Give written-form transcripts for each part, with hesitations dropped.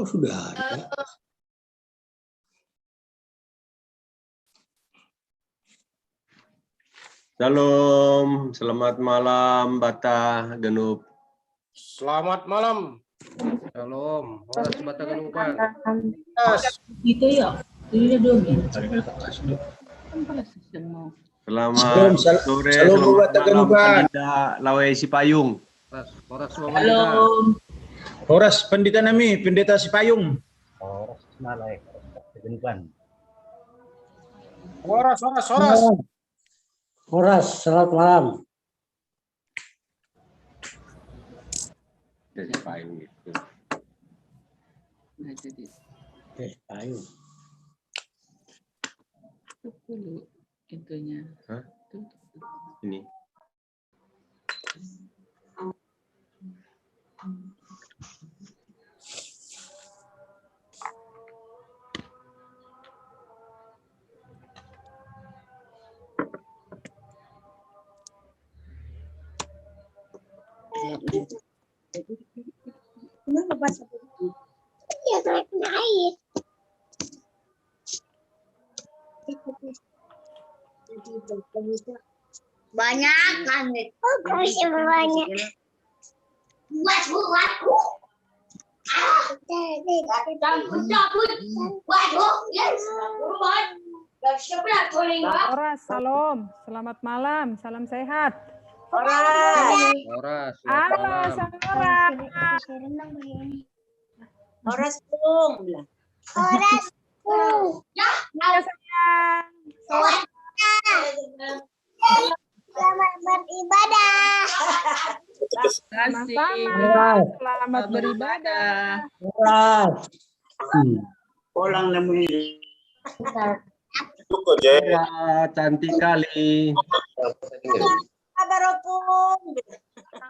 Oh, sudah ada. Shalom, selamat malam Bata Genup. Selamat malam. Shalom. Horas Bata Genupan. Gitu ya. Ini dong. Selamat sore, Shalom, selamat Bata malam Genupan. Pandita Lawai Sipayung. Horas Halo. Horas Pendeta Nami, Pendeta Sipayung. Horas Malay, Genupan. Horas. Horas, selamat malam. Dari Sipayung gitu. Nah, jadi Sipayung. tutup dulu itunya. Hah? Tutup. Ini. Kenapa basah begitu? Ya, saya kena air. Banyak kan? Oh, kok bisa banyak? Buat. Horas, salam. Selamat malam, salam sehat. Horas. Halo, Horas. Horas Bung. Horas Bung. Ya, sayang. Selamat beribadah. Sama-sama. Selamat beribadah. Horas. Pulang namanya. Cantik kali. Kabar Opung.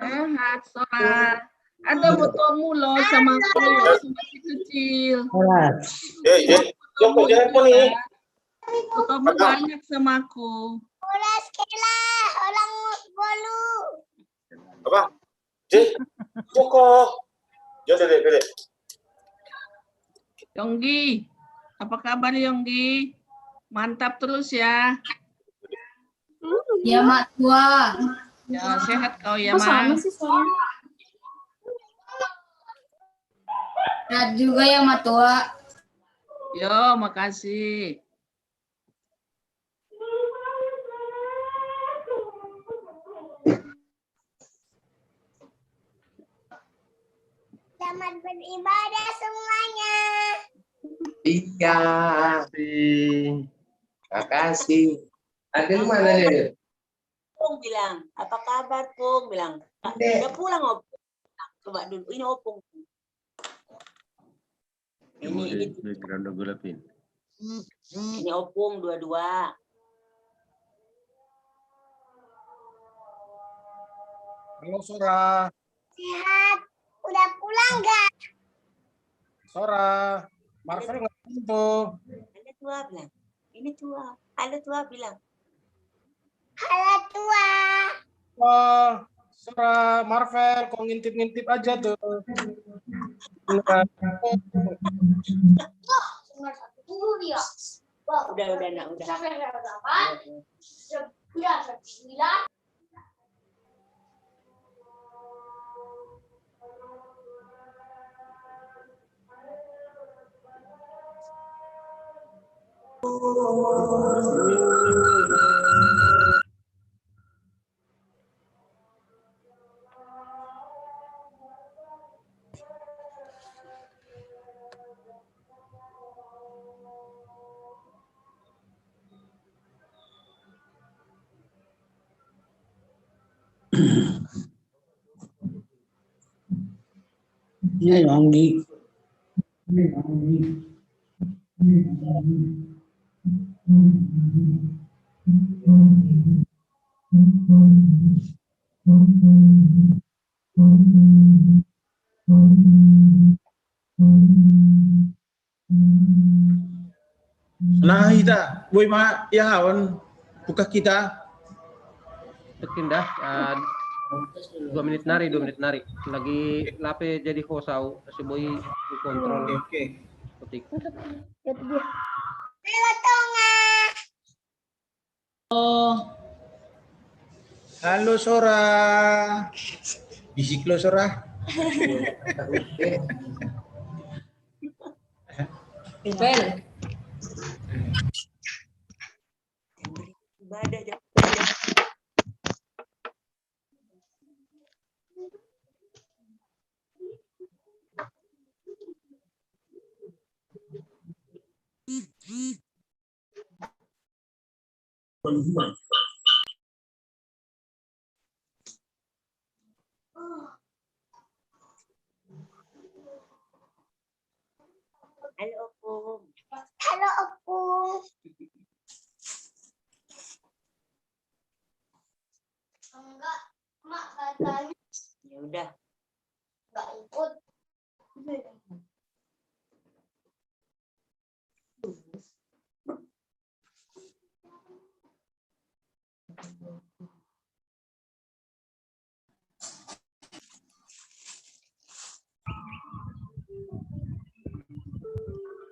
Sehat, Sora. Ada fotomu loh sama aku waktu masih kecil. Horas. Fotomu juga. Fotomu banyak sama aku. Horas Kela. Orang Bolu. Apa? Joko. Dede. Yonggi, apa kabar Yonggi? Mantap terus ya. Ya Mak Tua. Ya sehat kau ya Mak. Sehat juga ya Mak Tua. Yo, makasih. Selamat beribadah semuanya. Iya, Terima makasih. Adil mana dia? Opung bilang, apa kabar Pung? Bilang, udah pulang Opung. Coba dulu, ini Opung. Ini background gelapin. Opung dua-dua. Halo Sora. Sehat. Udah pulang nggak? Sora. Marvel nggak tuh. Ada tua bilang. Ini tua. Halo tua bilang. Halo tua. Wah, Sora, Marvel, kok ngintip-ngintip aja tuh. Dulu dia. Udah nak udah. Udah 9. Ini Yonggi. Nah, kita, boy ma, ya kawan, buka kita. Pindah. 2 menit nari. Lagi lape jadi hosau. Si boy kontrol Oke. ketik. Halo Sora. Bisik lo Sora. Ibadah jam. Halo Opung. Halo Opung. Enggak, mak katanya Ya udah. enggak ikut.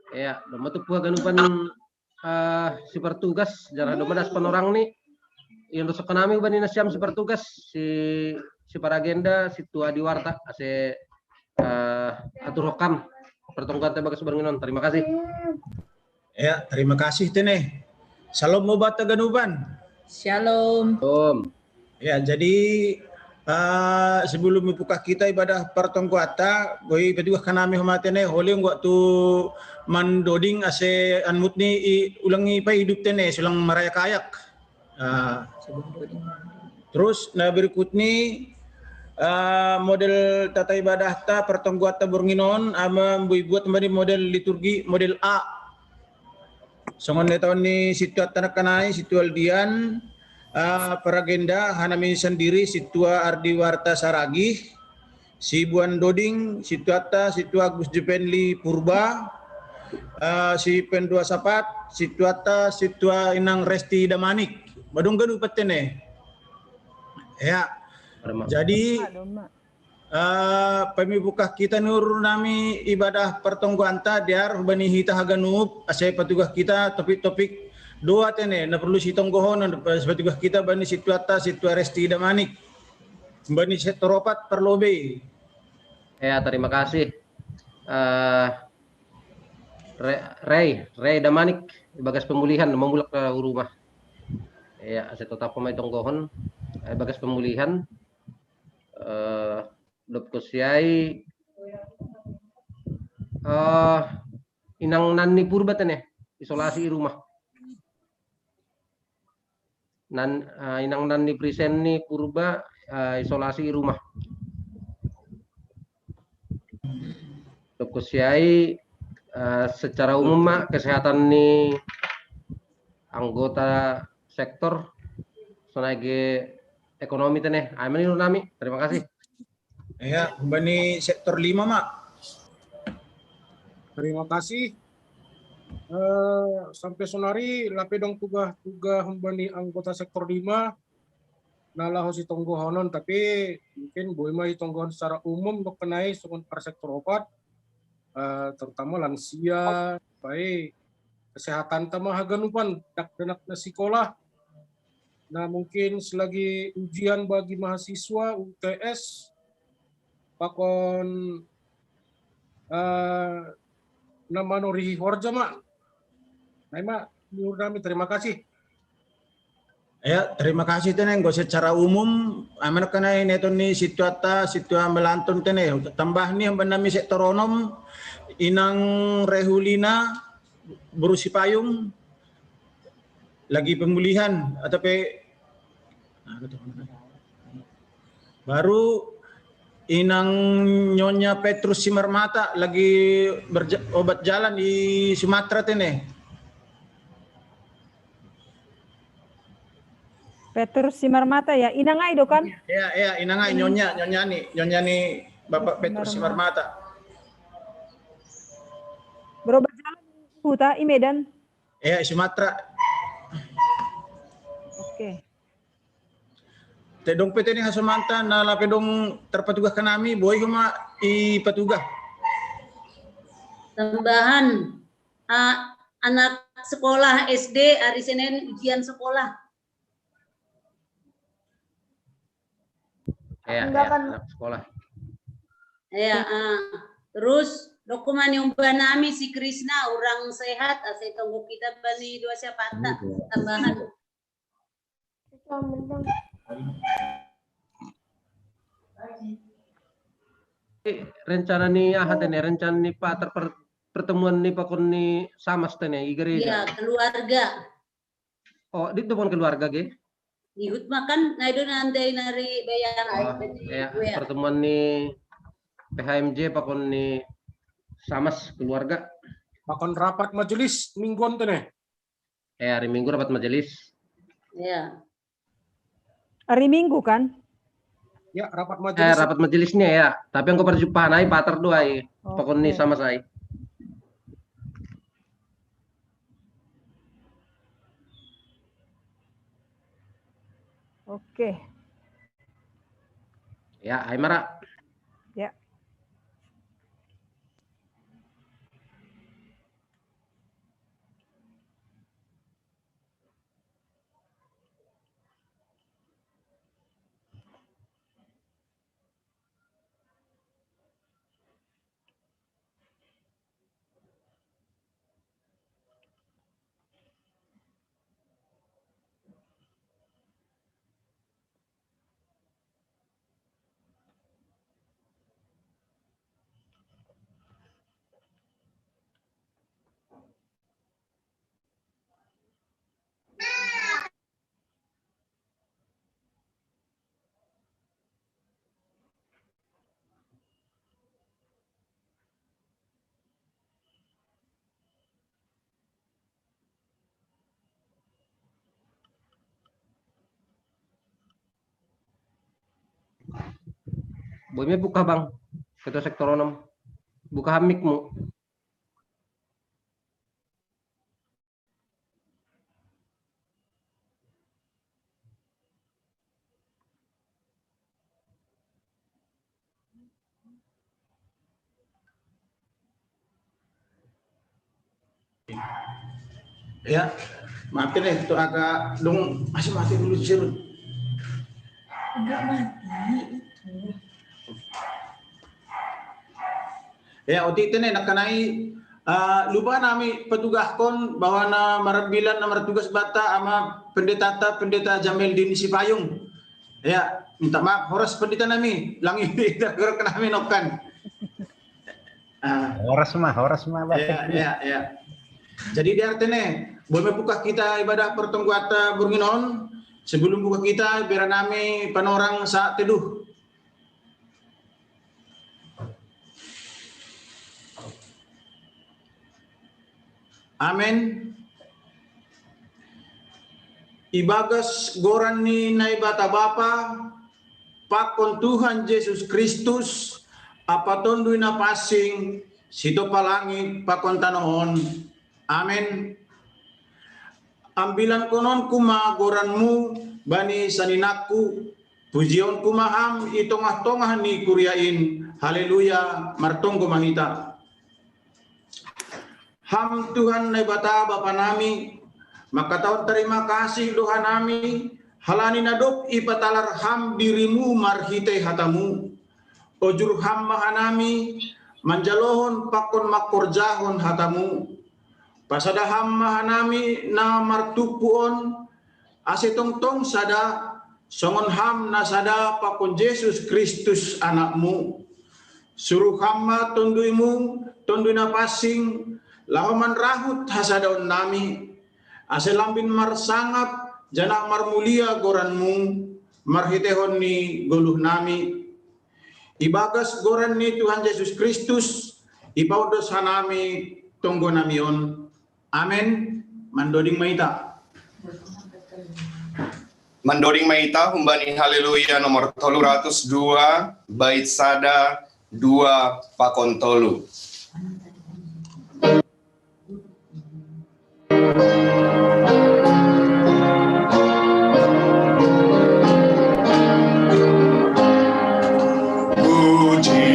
Ya, doma tu puah ganupan si pertugas jarah doma das penorang nih yang rusuk kanami ubani nasiam si pertugas si paragenda si tua di warta ase atur hokam pertongkat bagas barenginon. Terima kasih. Ya, terima kasih Tene. Salam mobata ganuban. Shalom. Ya, jadi sebelum membuka kita ibadah pertongkuata, goi petugas kanami homatene hole ngok tu mandoding ase anmutni ulangi pa hidup tene sulang maraya kayak. Terus nah berikutnya model tata ibadah ta pertongkuata bornginon ama buat kembali model liturgi model A. Songon tahun ni situat tanah kanai situal dian paragenda hanami sendiri situa Ardi Warta Saragih, si Buan Doding, situata situa Gus Jepenli Purba, si Pendua Sapat, situata situa Inang Resti Damanik. Badung gadu petene. Ya. Jadi pemibuka kita nur nami ibadah pertongguanta diar bani hita haganup asai petugas kita topik-topik doa tene na perlu sitonggohon petugas kita bani situata situa Resti Damanik bani setoropat perlobe. Ya, terima kasih. Ray Damanik bagas pemulihan memulak ke rumah. Ya, saya tetap pemain tonggohon bagas pemulihan dop kusiai inang nanni purba tene isolasi rumah. Inang nanni prisen ni purba isolasi rumah. Dop kusiai secara umum kesehatan ni anggota sektor sonage ekonomi tene aman nur nami. Terima kasih. Ya, bani sektor 5 mak. Terima kasih. Sampai sonari lapedong tuga hembani anggota sektor 5 nala hosi tonggohonon tapi mungkin boy mai tonggohon secara umum untuk kenai sungun per sektor opat terutama lansia baik kesehatan tamah haganupan dak na sekolah. Nah mungkin selagi ujian bagi mahasiswa UTS pakon nama nori horja mak. Nah mak menurut kami terima kasih. Ya, terima kasih tene nggo secara umum aman kana neton ni situata melantun tene tambah ni benami sektor onom inang rehulina berusi payung lagi pemulihan atau baru inang Nyonya Petrus Simarmata lagi obat jalan di Sumatera tene. Petrus Simarmata ya, inangai do kan? Ya, inangai Nyonya nih Bapak Petrus Simarmata. Berobat jalan Huta i Medan. Ya, Sumatera. Oke. Tedong PT ni Hasumanta na lapedong terpetugas kanami boy huma i petugas. Tambahan anak sekolah SD hari Senin ujian sekolah. Ya, anak sekolah. Ya, terus dokumen yang banami si Krisna orang sehat, saya tunggu kita bani dua siapata tambahan. Rencana nih ahad ini, rencana nih Pak pertemuan nih Pak Kun nih sama setengah di gereja. Iya, keluarga. Oh, di depan keluarga ge? Ihut makan, nah itu nanti nari bayar. Ya, pertemuan nih PHMJ Pak Kun nih sama keluarga. Pak Kun rapat majelis mingguan tuh nih. Hari Minggu rapat majelis. Ya. Hari Minggu kan? Ya, rapat majelis. Rapat majelisnya ya. Tapi yang perjumpaan ai pater dua ai. Pak Kun nih sama saya. Oke. Ya, Aymara. Ya. Boynya buka bang, ketua sektor 6. Buka hamikmu. Ya, maafin deh, itu agak dong masih mati dulu sih. Enggak mati itu. Ya, waktu itu nih nak kenai lupa nami petugas kon bahwa na marabilan nomor tugas bata ama pendeta Jamil Dini Sipayung. Ya, minta maaf horas pendeta nami langi tidak kena nami nokan. Horas mah. Ya. Jadi di artinya boleh buka kita ibadah pertengguata Burginon sebelum buka kita biar nami panorang saat teduh. Amin. Ibagas goran ni naibata Bapa, pakon Tuhan Yesus Kristus, apa tondui na pasing, sito palangit pakon tanohon. Amin. Ambilan konon kuma goranmu bani saninaku, pujion kumaham itongah-tongah ni kuriain. Haleluya, martonggo mahita. Ham Tuhan naibata Bapa nami, maka tahun terima kasih Tuhan nami, halani nadok ipatalar ham dirimu marhite hatamu, ojur ham mahanami, manjalohon pakon makorjahon hatamu, pasada ham mahanami na martupuon, asetong-tong sada, songon ham na sada pakon Yesus Kristus anakmu, suruh hamma tonduimu, tondui na pasing, lahoman rahut hasadaon nami, aselambin marsangap, janak marmulia goranmu, marhitehon ni goluh nami. Ibagas goran ni Tuhan Yesus Kristus, ipaudos hanami tonggo namion. Amin. Mandoding maita. Mandoding maita humbani haleluya nomor 302 bait sada 2 pakon tolu. Puji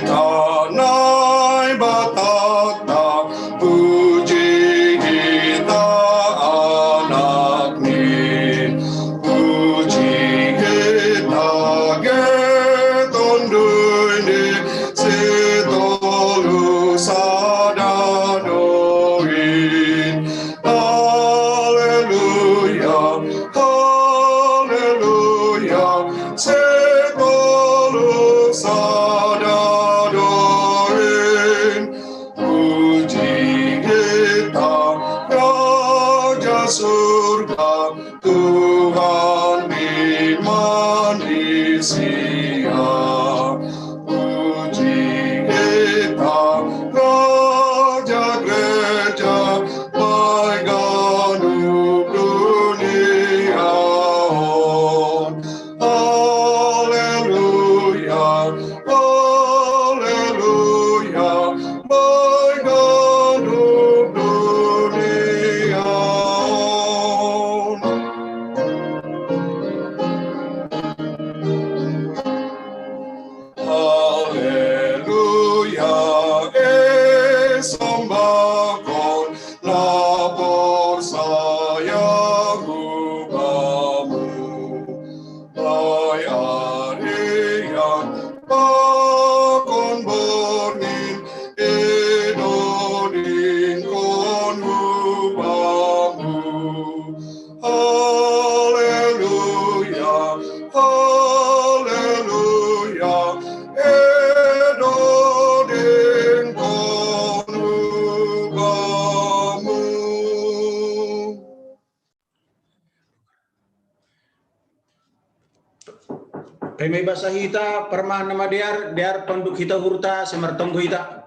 tanai bata getonduini setolu sadadoin. Haleluya, haleluya, setolu sadadoin. Puji kita Raja surga, Tuhan di manusia. Puji kita Raja gereja, baik ganuh dunia. Haleluya, haleluya, baik ganuh dunia. Haleluya, sembahkan lapor saya rupamu. Layani yang bakon bornin, edonin kon rupamu. Haleluya, haleluya, edonin kon rupamu. Pemai bahasa hita permah nama diar penduk hita hurta semertonggo hita.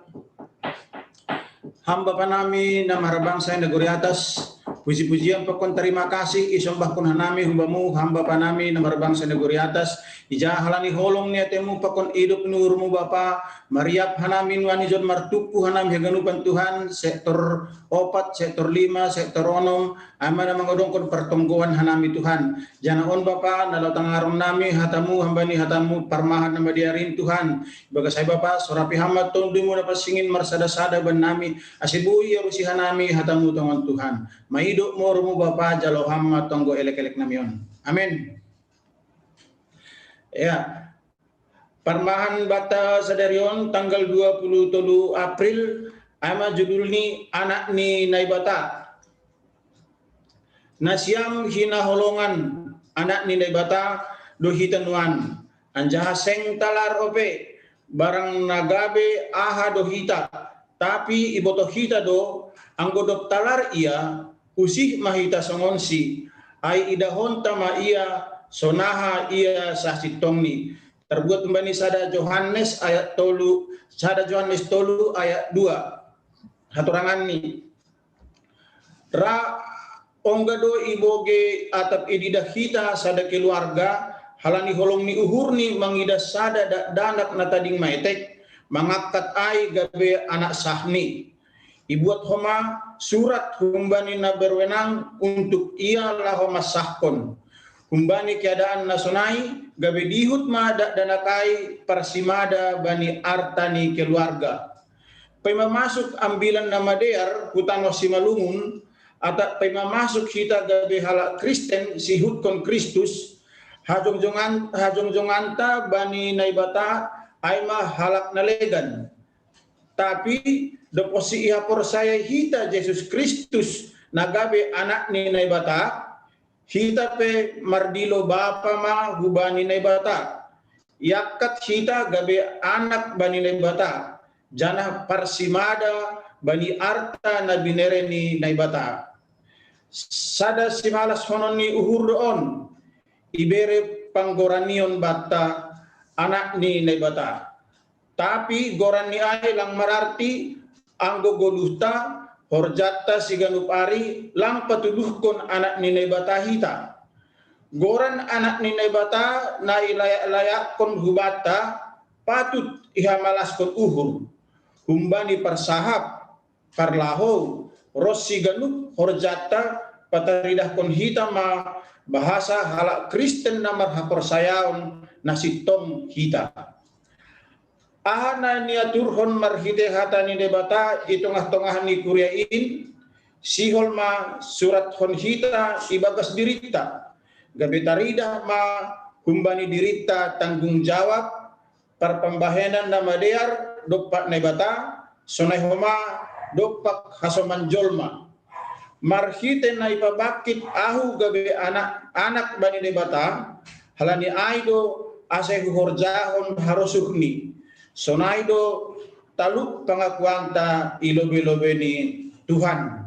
Hamba panami nama bangsa yang negeri atas. Puji-pujian pokon terima kasih isombah kun hanami humbamu hamba panami nama bangsa negeri atas. Ijahalani holong niatemu pokon hidup nurmu Bapa. Mariap hanamin wanizon martupu hanam heganupan Tuhan sektor 4, sektor 5, sektor 6 amana mengodongkon pertonggoan hanami Tuhan. Janaon Bapa nalau tangarong nami hatamu hambani hatamu parmahan nama diarin Tuhan. Baga saya Bapa sorapi hamba tundumu dapat singin marsada-sada ban nami asibui ya usihan nami hatamu tongon Tuhan. Maiduk morumu Bapa jalo hamba tonggo elek-elek namion. Amin. Ya. Parmahan bata sadarion tanggal 23 April ama judul ni anak ni naibata. Nasiam hina holongan anak ni naibata do hitanuan. Anjaha seng talar ope barang nagabe aha do hita. Tapi iboto hita do anggodok talar ia usih mahita songonsi. Ai idahon tama ia sonaha ia sasitongni. Terbuat kembali sada Yohanes ayat 3, sada Yohanes 3 ayat 2. Haturangan ni. Ra onggado iboge atap ididah kita sada keluarga halani holong ni uhur ni mangida sada danak na tading maitek mangakat ai gabe anak sahni. Ibuat homa surat humbani na berwenang untuk ia lah homa sahkon. Humbani keadaan nasonai gabe dihut mada danakai parsimada bani artani keluarga. Pema masuk ambilan nama dear hutano simalungun atau pema masuk kita gabe halak Kristen sihut kon Kristus hajong-jonganta bani naibata aima halak nalegan. Tapi deposi iha persaya hita Yesus Kristus nagabe anak ni naibata hita pe mardilo bapa ma hubani naibata. Yakat hita gabe anak bani naibata. Jana parsimada bani arta na binereni naibata. Sada simalas honon ni uhur doon. Ibere panggoranion bata anak ni naibata. Tapi goran ni ay lang mararti anggo goluhta horjata siganup ari lang patuluhkon anak ni naibata hita. Goran anak ni naibata na ilayak kon hubata patut ihamalaskon uhur. Humbani persahap parlaho ros siganup horjata pataridah kon hita ma bahasa halak Kristen namar haporsayaon nasitong hita. Ahana niaturhon marhite hatani debata itongah-tongah ni kuryain sihol ma surat hon hita ibagas dirita gabetarida ma humbani dirita tanggung jawab perpembahenan nama dear dopak nebata sonai homa dopak hasoman jolma marhite na ipabakit ahu gabe anak bani nebata halani aido ase horjahon harusukni sonaido taluk pengakuanta ilobe-lobe ni Tuhan.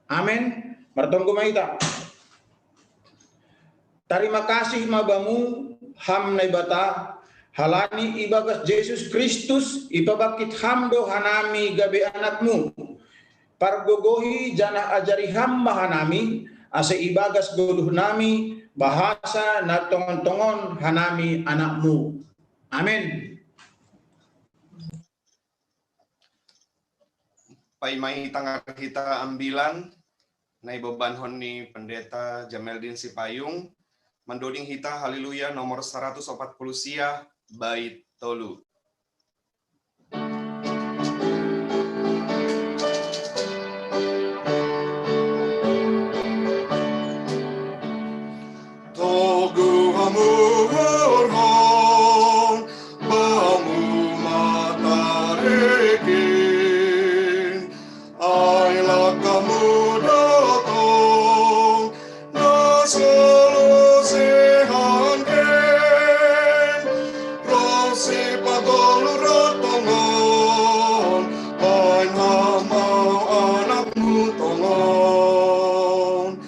Amin. Martonggo maita. Terima kasih mabamu ham naibata halani ibagas Yesus Kristus ipabakit hamdo hanami gabe anakmu. Pargogohi jana ajari hamba hanami ase ibagas goluh nami bahasa na tongon-tongon hanami anakmu. Amin. Paimai tanggal kita ambilan nai beban honi pendeta Jameldin Sipayung mendoding kita haleluya nomor 140 sia bait tolu. Togu hamurhon bamu matarekin ayla kamu datang nasolo sehanken rosi padol rotongon pain hamau anakmu tongon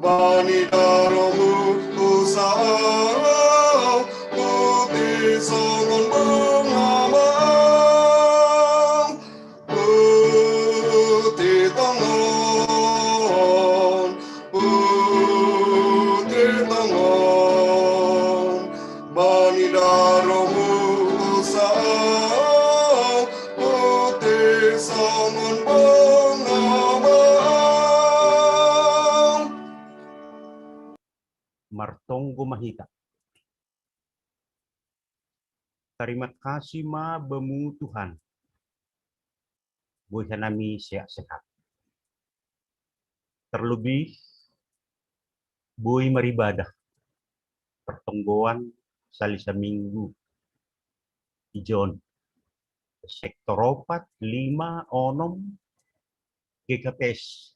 bani daromu usahau putih songon bungamau putih tongon bani daromu usahau putih songon bungamau. Martonggo mahita. Terima kasih ma bemu Tuhan. Buat kami sehat-sehat. Terlebih boy maribadah. Pertonggoan salisa minggu. Ijon. Sektor 4, 5, onom. GKPS.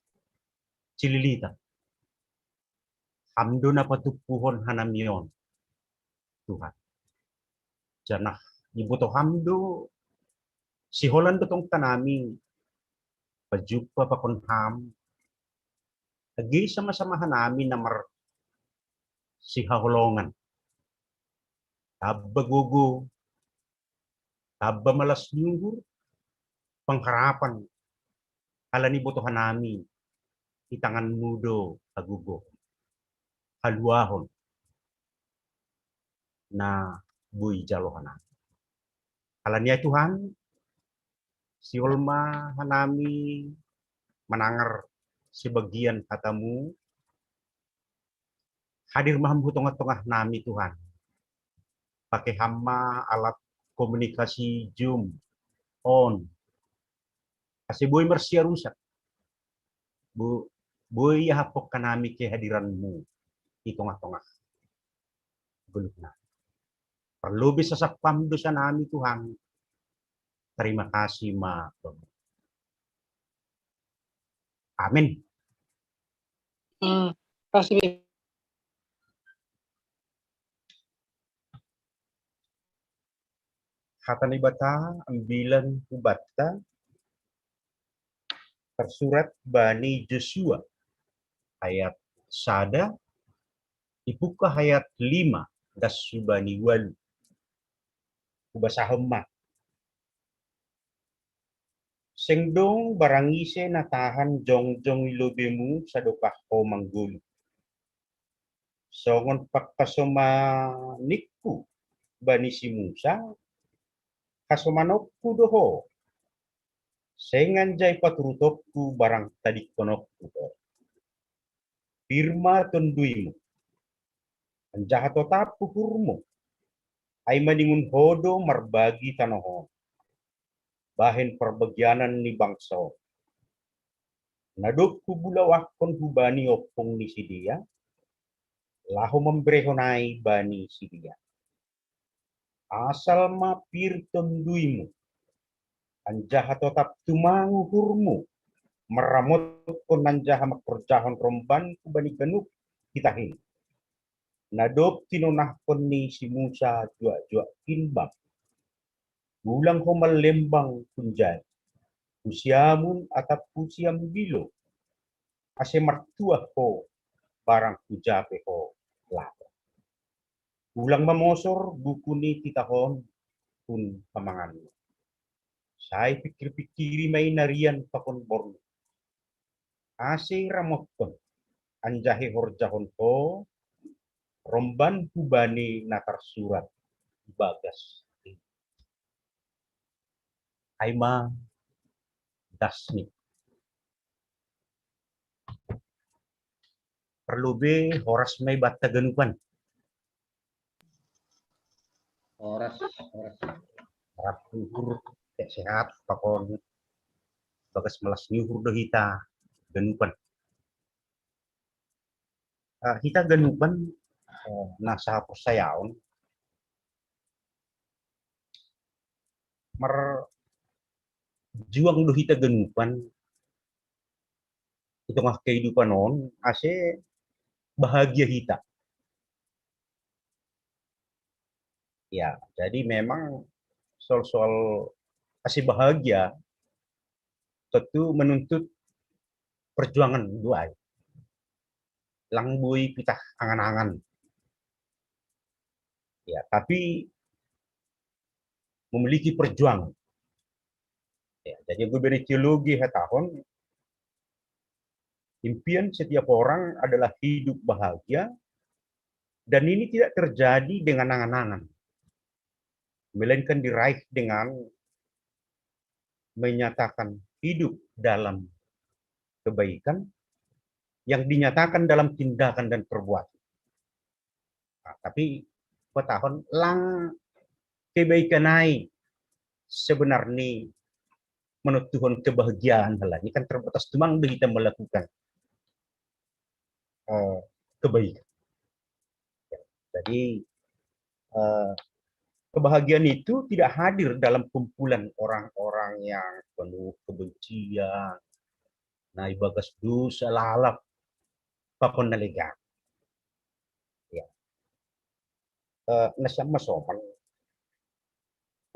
Cililita. Hamdo na patupuhon hanamion Tuhan. Janah ibu to hamdo si Holland betong kanami pajupa pakon ham agi sama-sama hanami namar si haholongan tabba gugu tabba malas nyunggur pengharapan halani boto hanami di tangan mudo agugo haluahon na bui jalohana. Halania Tuhan, si Olma hanami menangar sebagian katamu, hadir mahambu tengah-tengah nami Tuhan. Pakai hama alat komunikasi Zoom on. Kasi bui mersia rusak. Bui hapok kanami kehadiranmu di tengah-tengah. Belum. Perlu bisa sakpam dosa nami Tuhan. Terima kasih ma. Amin. Kasih. Kata nibata ambilan kubata tersurat Bani Joshua ayat sada ibuka ayat 5 das Bani Walu kubasa hemma sengdong barangise natahan jongjong ilobemu sadokah ko manggulu songon pakasoma nikku Bani si Musa kasomanokku doho senganjay paturutokku barang tadi konokku firma tonduimu anjahato tapu hurmu ay maningun hodo marbagi tanoho bahen perbagianan ni bangso nadokku bulawakon hubani opong ni sidia lahu membrehonai bani sidia. Asal mapir tonduimu, anjaha tetap tumangu hurmu, meramut kon anjaha makerjahon romban kubani genuk kita hin. Nadop tinunah koni si Musa jua kinbang. Gulang ko malembang kunjay. Usiamun atap usiam bilo. Ase martua ko barang kujape ko lapo. Ulang mamosor buku ni titahon pun pamangan. Saya pikir-pikiri may narian pakon borno. Ase ramokon anjahe horjahon ko romban hubani natar surat bagas. Aima dasmi. Perlu be horas may batta ganupan. Horas. Harap ukur sehat pakon bagas melas nyuhur hita ganupan. Hita ganupan nasa persayaon juang do hita ganupan itu ngah kehidupan on ase bahagia hita. Ya, jadi memang soal ase bahagia tentu menuntut perjuangan dua. Lang bui pitah angan-angan. Ya, tapi memiliki perjuangan. Ya, jadi gue beri teologi tahun impian setiap orang adalah hidup bahagia dan ini tidak terjadi dengan angan-angan. Melainkan diraih dengan menyatakan hidup dalam kebaikan yang dinyatakan dalam tindakan dan perbuatan. Nah, tapi tahun lang kebaikan naik sebenarnya menurut Tuhan kebahagiaan ini kan terbatas tumang kita melakukan kebaikan. Jadi kebahagiaan itu tidak hadir dalam kumpulan orang-orang yang penuh kebencian, naik bagas dosa lalap, pakon naliga. Ya. Nasa masoman,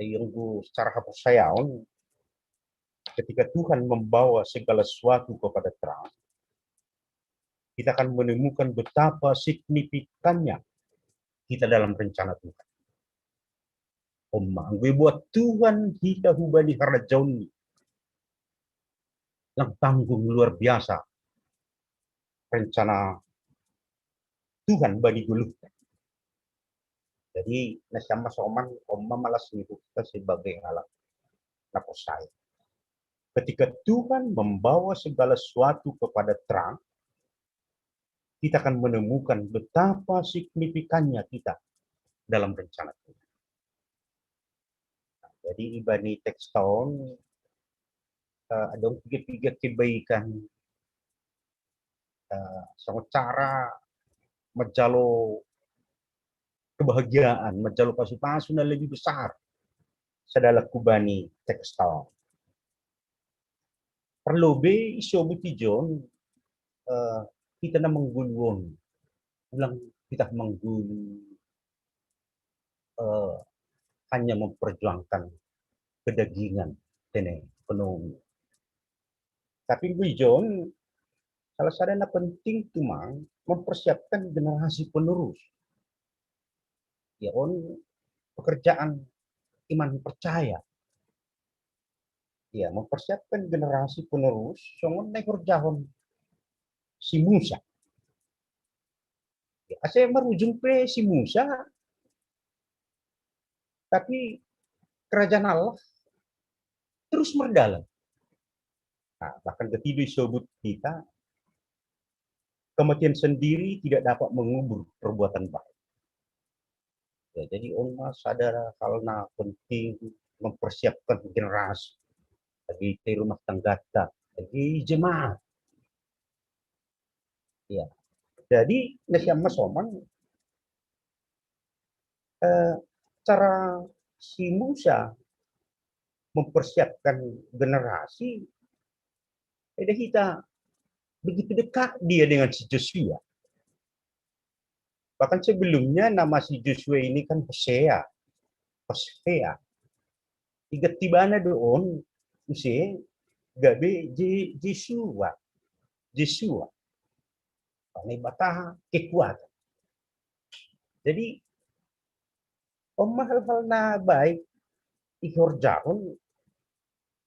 yung secara kepercayaan, ketika Tuhan membawa segala sesuatu kepada terang, kita akan menemukan betapa signifikannya kita dalam rencana Tuhan. Gue buat Tuhan kita hubani harajauni yang tanggung luar biasa rencana Tuhan bagi dulu. Jadi nasama soman omma malas kita sebagai alat naposai. Ketika Tuhan membawa segala sesuatu kepada terang, kita akan menemukan betapa signifikannya kita dalam rencana Tuhan. Jadi ibani teks tahun ada tiga kebaikan sama cara menjalo kebahagiaan, menjalo pasu-pasu yang lebih besar sedalam kubani teks tahun. Perlu be iso butijon kita na menggulun ulang kita menggulun hanya memperjuangkan kedagingan tene penuh. Tapi Bijon salah satu yang penting tumang mempersiapkan generasi penerus. Ya pekerjaan iman percaya. Ya mempersiapkan generasi penerus songon naik kerjaan si Musa. Ya, saya merujung pe si Musa. Tapi kerajaan Allah terus merdalam. Nah, bahkan ketika disebut kita, kematian sendiri tidak dapat mengubur perbuatan baik. Ya, jadi orang sadar hal penting mempersiapkan generasi bagi rumah tangga, bagi jemaat. Ya, Jadi nasiam masoman cara si Musa mempersiapkan generasi, kita begitu dekat dia dengan si Joshua. Bahkan sebelumnya nama si Joshua ini kan Hosea. Tiga tibana doon, Hosea, gabi Joshua. Panay bata kekuatan. Jadi, hal-hal na baik, ikorjaon,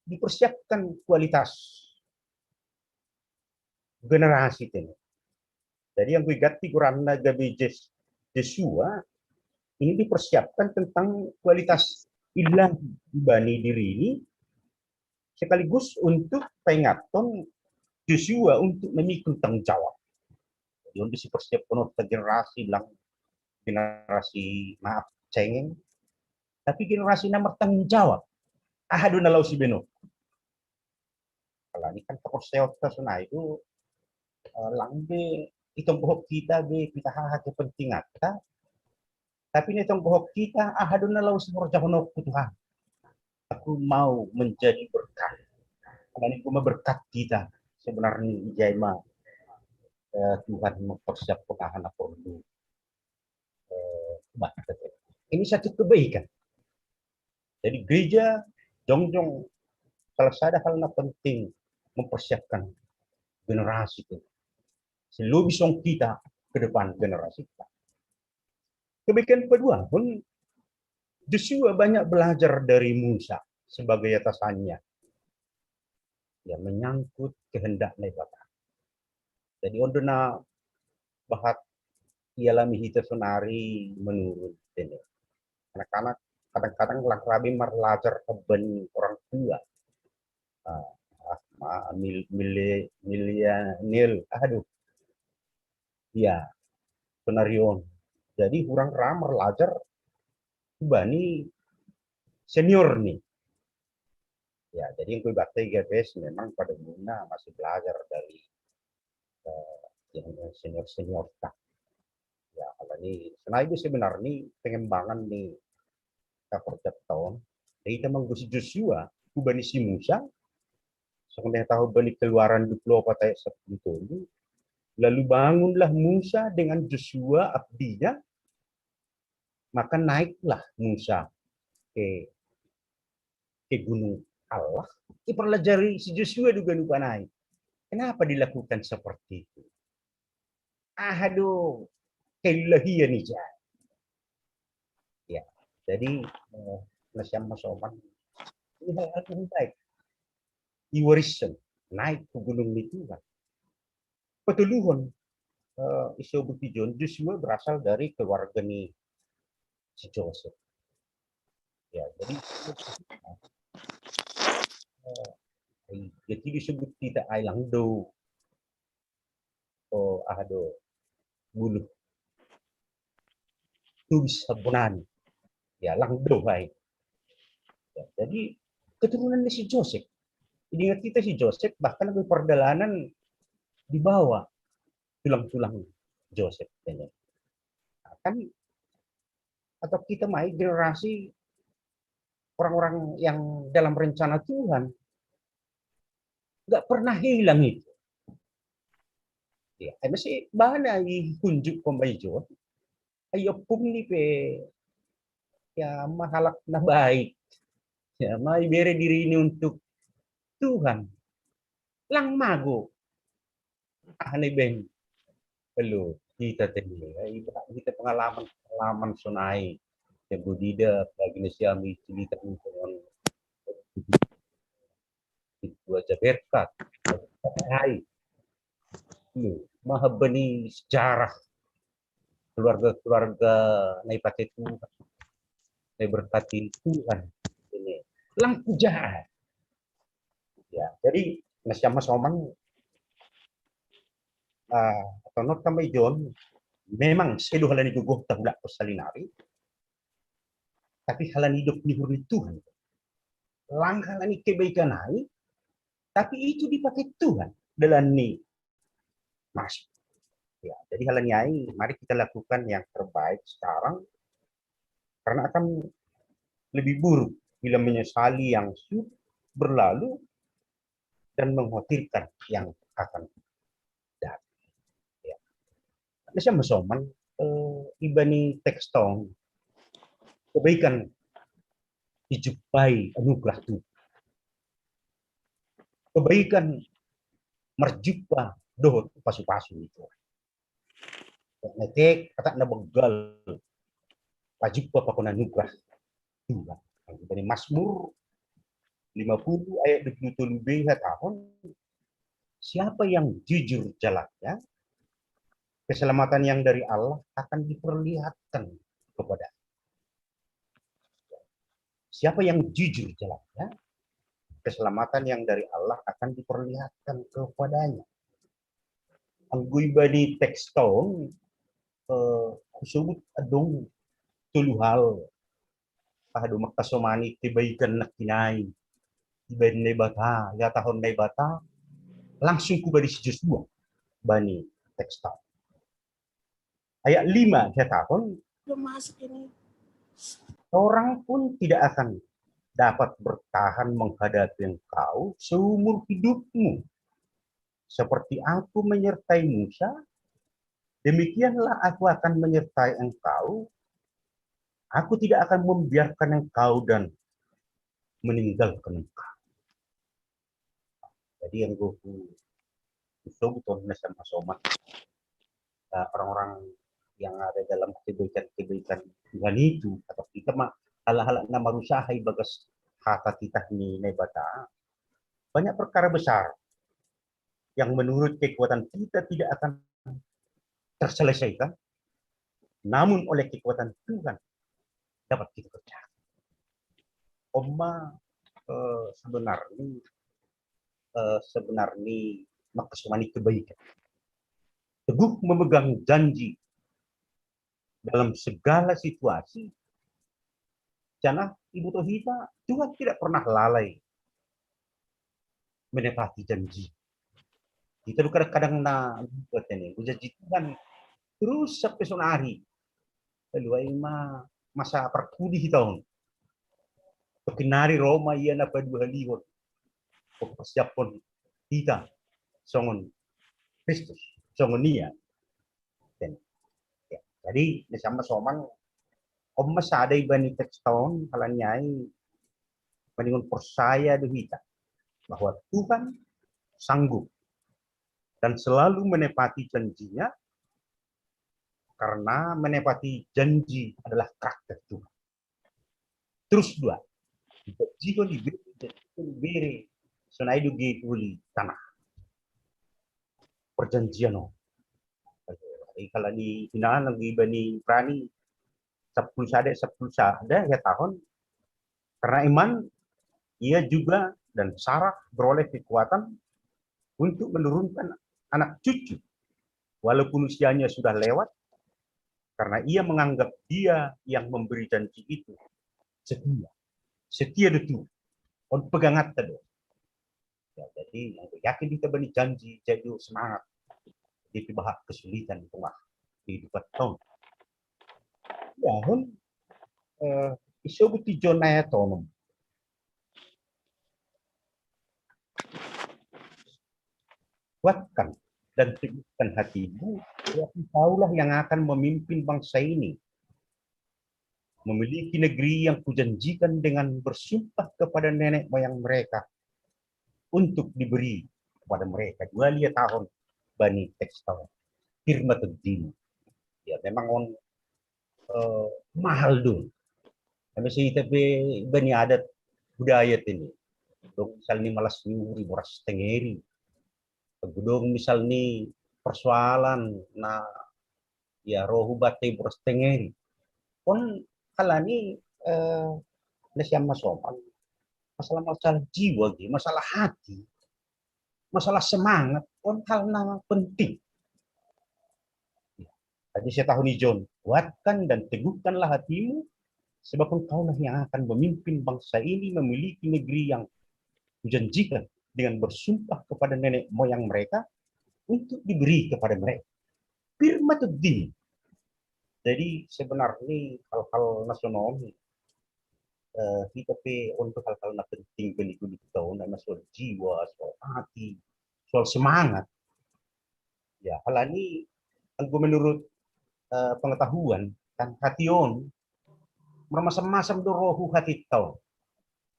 dipersiapkan kualitas generasi ini. Jadi yang bigati kurang na gabi Joshua, ini dipersiapkan tentang kualitas ilah ibani diri ini, sekaligus untuk pengaton Joshua untuk memikul tanggung jawab. Jadi untuk dipersiapkan untuk generasi maaf cengeng, tapi generasi yang bertanggung jawab. Ahadu nalau si beno. Kalau ini kan tokoh seota sunai itu langbe itong buhok kita be kita haha kepentingan kita. Tapi ini itong buhok kita ahadu nalau si morjahonok Tuhan. Aku mau menjadi berkat. Kalau ini cuma berkat kita sebenarnya jaima Tuhan mempersiapkan anak perlu. Ini satu kebaikan. Jadi gereja jongjong salah satu hal yang penting mempersiapkan generasi itu. Selalu bisa kita ke depan generasi kita. Kebaikan kedua pun Joshua banyak belajar dari Musa sebagai atasannya. Ya menyangkut kehendak Bapa. Jadi ondona bahat ialami hita sonari menurun ini. Anak-anak kadang-kadang rabi belajar keben orang tua. Milenial, ya, penarion. Jadi kurang ramah belajar bani senior nih. Ya, jadi yang gue bakti guys memang pada umumnya masih belajar dari yang senior tak. Ya, kalau ini senai sebenarnya pengembangan nih kaperjat tahun. Jadi kita menggusi Joshua, kubani si Musa, sebenarnya tahu bani keluaran 24 ayat 10. Lalu bangunlah Musa dengan Joshua abdinya, maka naiklah Musa ke gunung Allah. Dipelajari si Joshua juga lupa naik. Kenapa dilakukan seperti itu? Aduh, keilahian nih. Ya, jadi nasiam masoman ini hal yang baik. Iwarisan naik ke gunung itu kan. Petuluhon isu bukti John Joshua berasal dari keluarga nih si Joseph. Ya, jadi disebut tidak ailang do. Oh, ada bulu. Tulis sabunan. Ya, langdo baik. Ya, jadi keturunan si Joseph. Ingat kita si Joseph bahkan lebih perjalanan dibawa tulang-tulang Joseph. Nah, kan atau kita mai generasi orang-orang yang dalam rencana Tuhan nggak pernah hilang itu. Ya, masih mana ditunjuk pembaikon. Ayo pun nih pe ya mahalak na baik. Ya, mai bere diri ini untuk Tuhan. Lang mago. Ahli beng. Perlu kita tadi. Kita pengalaman sunai. Yang budida bagi nasiami cerita dengan itu aja berkat. Hai. Mahabani sejarah keluarga-keluarga naipate Tuhan. Berkati Tuhan. Ini langku jahat. Ya, jadi nasiam masoman atau not kami John memang seluruh halan guguh tanggap persalinari, tapi halan hidup di huruf Tuhan. Langkah ini kebaikan hai, tapi itu dipakai Tuhan dalam ni masuk. Ya, jadi hal nyai, mari kita lakukan yang terbaik sekarang, karena akan lebih buruk bila menyesali yang sudah berlalu dan mengkhawatirkan yang akan datang. Ya. Ada siapa soman ibani tekstong kebaikan dijumpai anugerah Tuhan. Kebaikan merjumpa doh pasu-pasu itu. Netek kata na begal pajumpa pakona anugerah Tuhan. Dari Mazmur 50 ayat 27b tahun, siapa yang jujur jalannya, keselamatan yang dari Allah akan diperlihatkan kepada. Siapa yang jujur jalannya, keselamatan yang dari Allah akan diperlihatkan kepadanya. Ang guybani tekstong kusubut adong tuluhal pahado makasomani tibaikan na kinay iban na bata ya tahun na bata langsung ku badi si Joshua bani tekstong ayat 5 ya tahun orang pun tidak akan dapat bertahan menghadapi engkau seumur hidupmu. Seperti aku menyertai Musa, demikianlah aku akan menyertai engkau. Aku tidak akan membiarkan engkau dan meninggalkan engkau. Jadi yang gue betul sama-sama orang-orang yang ada dalam kebaikan-kebaikan Tuhan itu, atau kita mah hal-hal na marusahai bagas hata kita ni nebata, banyak perkara besar yang menurut kekuatan kita tidak akan terselesaikan, namun oleh kekuatan Tuhan dapat kita kerjakan. Oma sebenarnya makasumani kebaikan. Teguh memegang janji dalam segala situasi. Karena Ibu Tohita, Tuhan tidak pernah lalai menepati janji. Kita kadang-kadang na buat ini, janji Tuhan terus sampai sonari. Lalu ay masa perkudi tahun. Pekinari Roma iya na padua halihon. Persiapon kita songon Kristus, songon niya. Ya, jadi bersama soman om masaday bani tekston halanyai meningon persaya duhita bahwa Tuhan sanggup dan selalu menepati janjinya, karena menepati janji adalah karakter Tuhan. Terus dua, jika diberi sonai dugi uli tanah perjanjian no. Kalau di hinaan lagi bani prani 10 sada ya tahun, karena iman ia juga dan Sarah beroleh kekuatan untuk menurunkan anak cucu walaupun usianya sudah lewat, karena ia menganggap dia yang memberi janji itu setia itu on pegangat tadi. Ya, jadi yang yakin kita beri janji jadi semangat di bahas kesulitan tengah kehidupan tahun. Ya, isu buti jonaya tonom. Kuatkan dan teguhkan hatimu, engkaulah yang akan memimpin bangsa ini. Memiliki negeri yang kujanjikan dengan bersumpah kepada nenek moyang mereka untuk diberi kepada mereka. 2 tahun bani tekstil firma terdini. Ya memang mahal dulu. Tapi bani adat budaya ini. Dong misalnya malas nyuri, boras tengeri. Gedung misalnya persoalan na ya rohu bate boras tengeri. Pun kalani nasiam masoman masalah jiwa, masalah hati, masalah semangat, pun hal na penting. Tadi saya tahu nih John, kuatkan dan teguhkanlah hatimu, sebab engkaulah yang akan memimpin bangsa ini memiliki negeri yang kujanjikan dengan bersumpah kepada nenek moyang mereka untuk diberi kepada mereka. Firmatuddin. Jadi sebenarnya ini hal-hal nasional kita untuk hal-hal yang penting bagi kita, soal jiwa, soal hati, soal semangat. Ya, hal ini menurut pengetahuan kan hation macam-macam rohu hati tahu.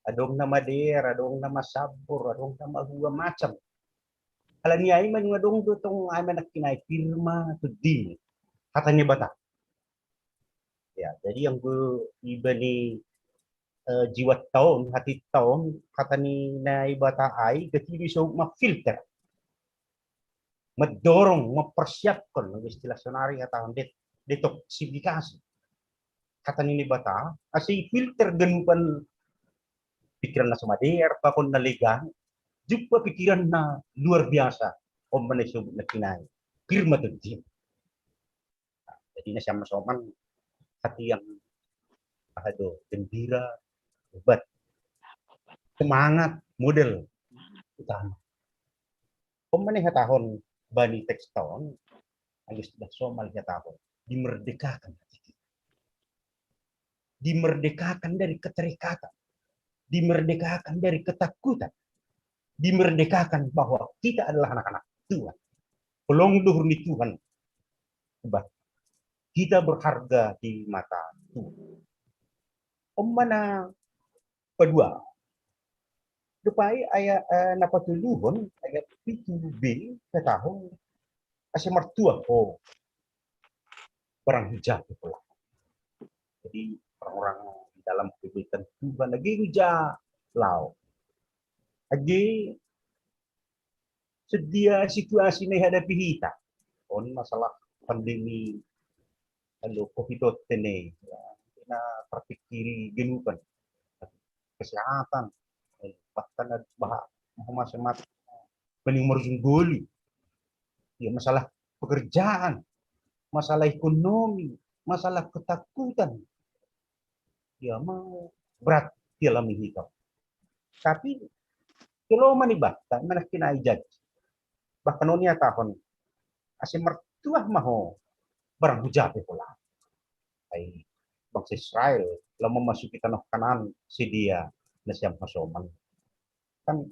Adong nama daerah, adong nama sabur, adong nama hua macam. Hal ini ay mangadong dutong ay manakinay Firmatuddin. Katanya bata. Ya, jadi yang gue iba ni jiwa tahun, hati tahun, kata ni na ibata ay, ketibi so ma-filter. Mendorong, mempersiapkan, istilah sonari kata detoksifikasi. Kata ni bata, asi filter genupan pikiran na sumader, pakon na ligan, juga pikiran na luar biasa, om menisubut na kinay. Firmatuddin. Jadi na siya masoman, hati yang gembira, hebat, semangat, model utama. Pemenang tahun bani teks tahun, agak sudah somal tahun, dimerdekakan hati kita. Dimerdekakan dari keterikatan, dimerdekakan dari ketakutan, dimerdekakan bahwa kita adalah anak-anak Tuhan. Pelongluhur di Tuhan. Hebat. Kita berharga di mata Tuhan. Mana kedua, depai ayat napatuluhon ayat 7b ketahun asal mertua barang hijab pula. Jadi orang-orang di dalam kehidupan Tuhan lagi hijab lau. Lagi sedia situasi yang hadapi kita. Masalah pandemi lalu COVID ini, kita terpikiri genukan kesehatan, bahkan masalah peningmur junggoli, ya masalah pekerjaan, masalah ekonomi, masalah ketakutan, ya mau berat dalam hidup. Tapi kalau manibata, mana kena ijaz, bahkan onia tahun, asyik mertua maho barang hujat pula. Ay bangsa Israel lalu memasuki tanah Kanan si dia nasyam masoman. Kan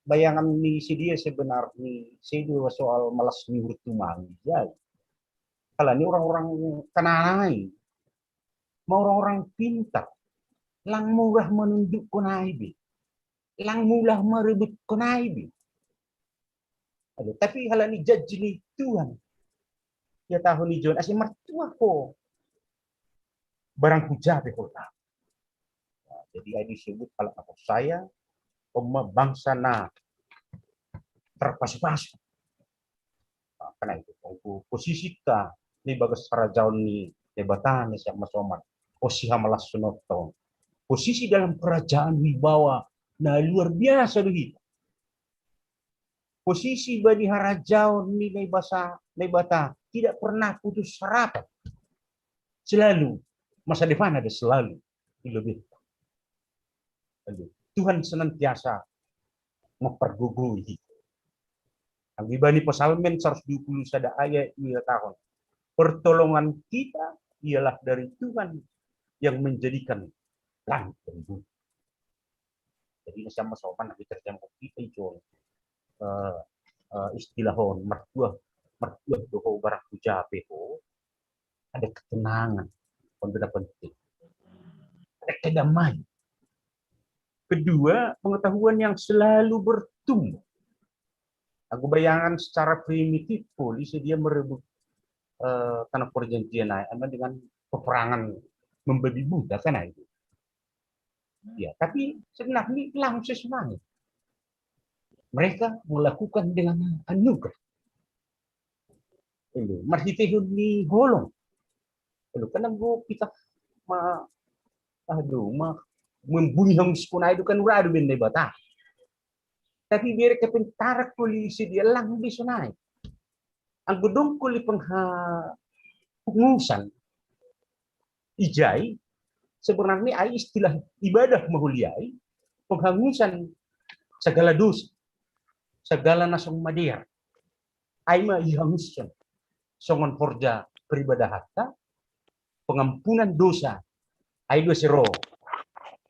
bayangan ni si dia sebenarnya si dia soal malas niurut tumang. Ya. Kalau ini orang-orang Kananai, mau orang-orang pintar, lang murah menunduk konaibi, lang mulah merebut konaibi. Tapi hal ini judge ni Tuhan. Ya tahun ijon asih mertua ko barang hujat kota. Jadi ini disebut kalau apa saya bangsa na terpas-pas. Karena itu posisi kita ni bagas kerajaan ni jabatan ni siapa masoman posisi malas sunotong. Posisi dalam kerajaan wibawa na luar biasa begitu. Posisi bani harajau ni bata tidak pernah putus harapan. Selalu masa depan ada selalu lebih. Tuhan senantiasa mempergugui. Ang iba ni Pasalmen 120 sada ayat 2 tahun. Pertolongan kita ialah dari Tuhan yang menjadikan langit dan bumi. Jadi sama sopan kita terjemah kita itu istilahon mertua doho barang hujabe ada ketenangan pembeda penting, ada kedamaian. Kedua, pengetahuan yang selalu bertumbuh. Aku bayangan secara primitif polisi dia merebut tanah perjanjian dengan peperangan membabi buta kan itu. Ya, tapi sebenarnya langsung semangat. Mereka melakukan dengan anugerah. Marhitehun ni holong. Karena kita membunuh sekolah itu kan urado benda bata. Tapi biar kepentara polisi dia lang bisa naik. Ang gudong kuli pengusan ijai sebenarnya ay istilah ibadah mahuliai penghangusan segala dosa segala nasong madir ay maihangusyan songon forja peribadah hatta pengampunan dosa aido sero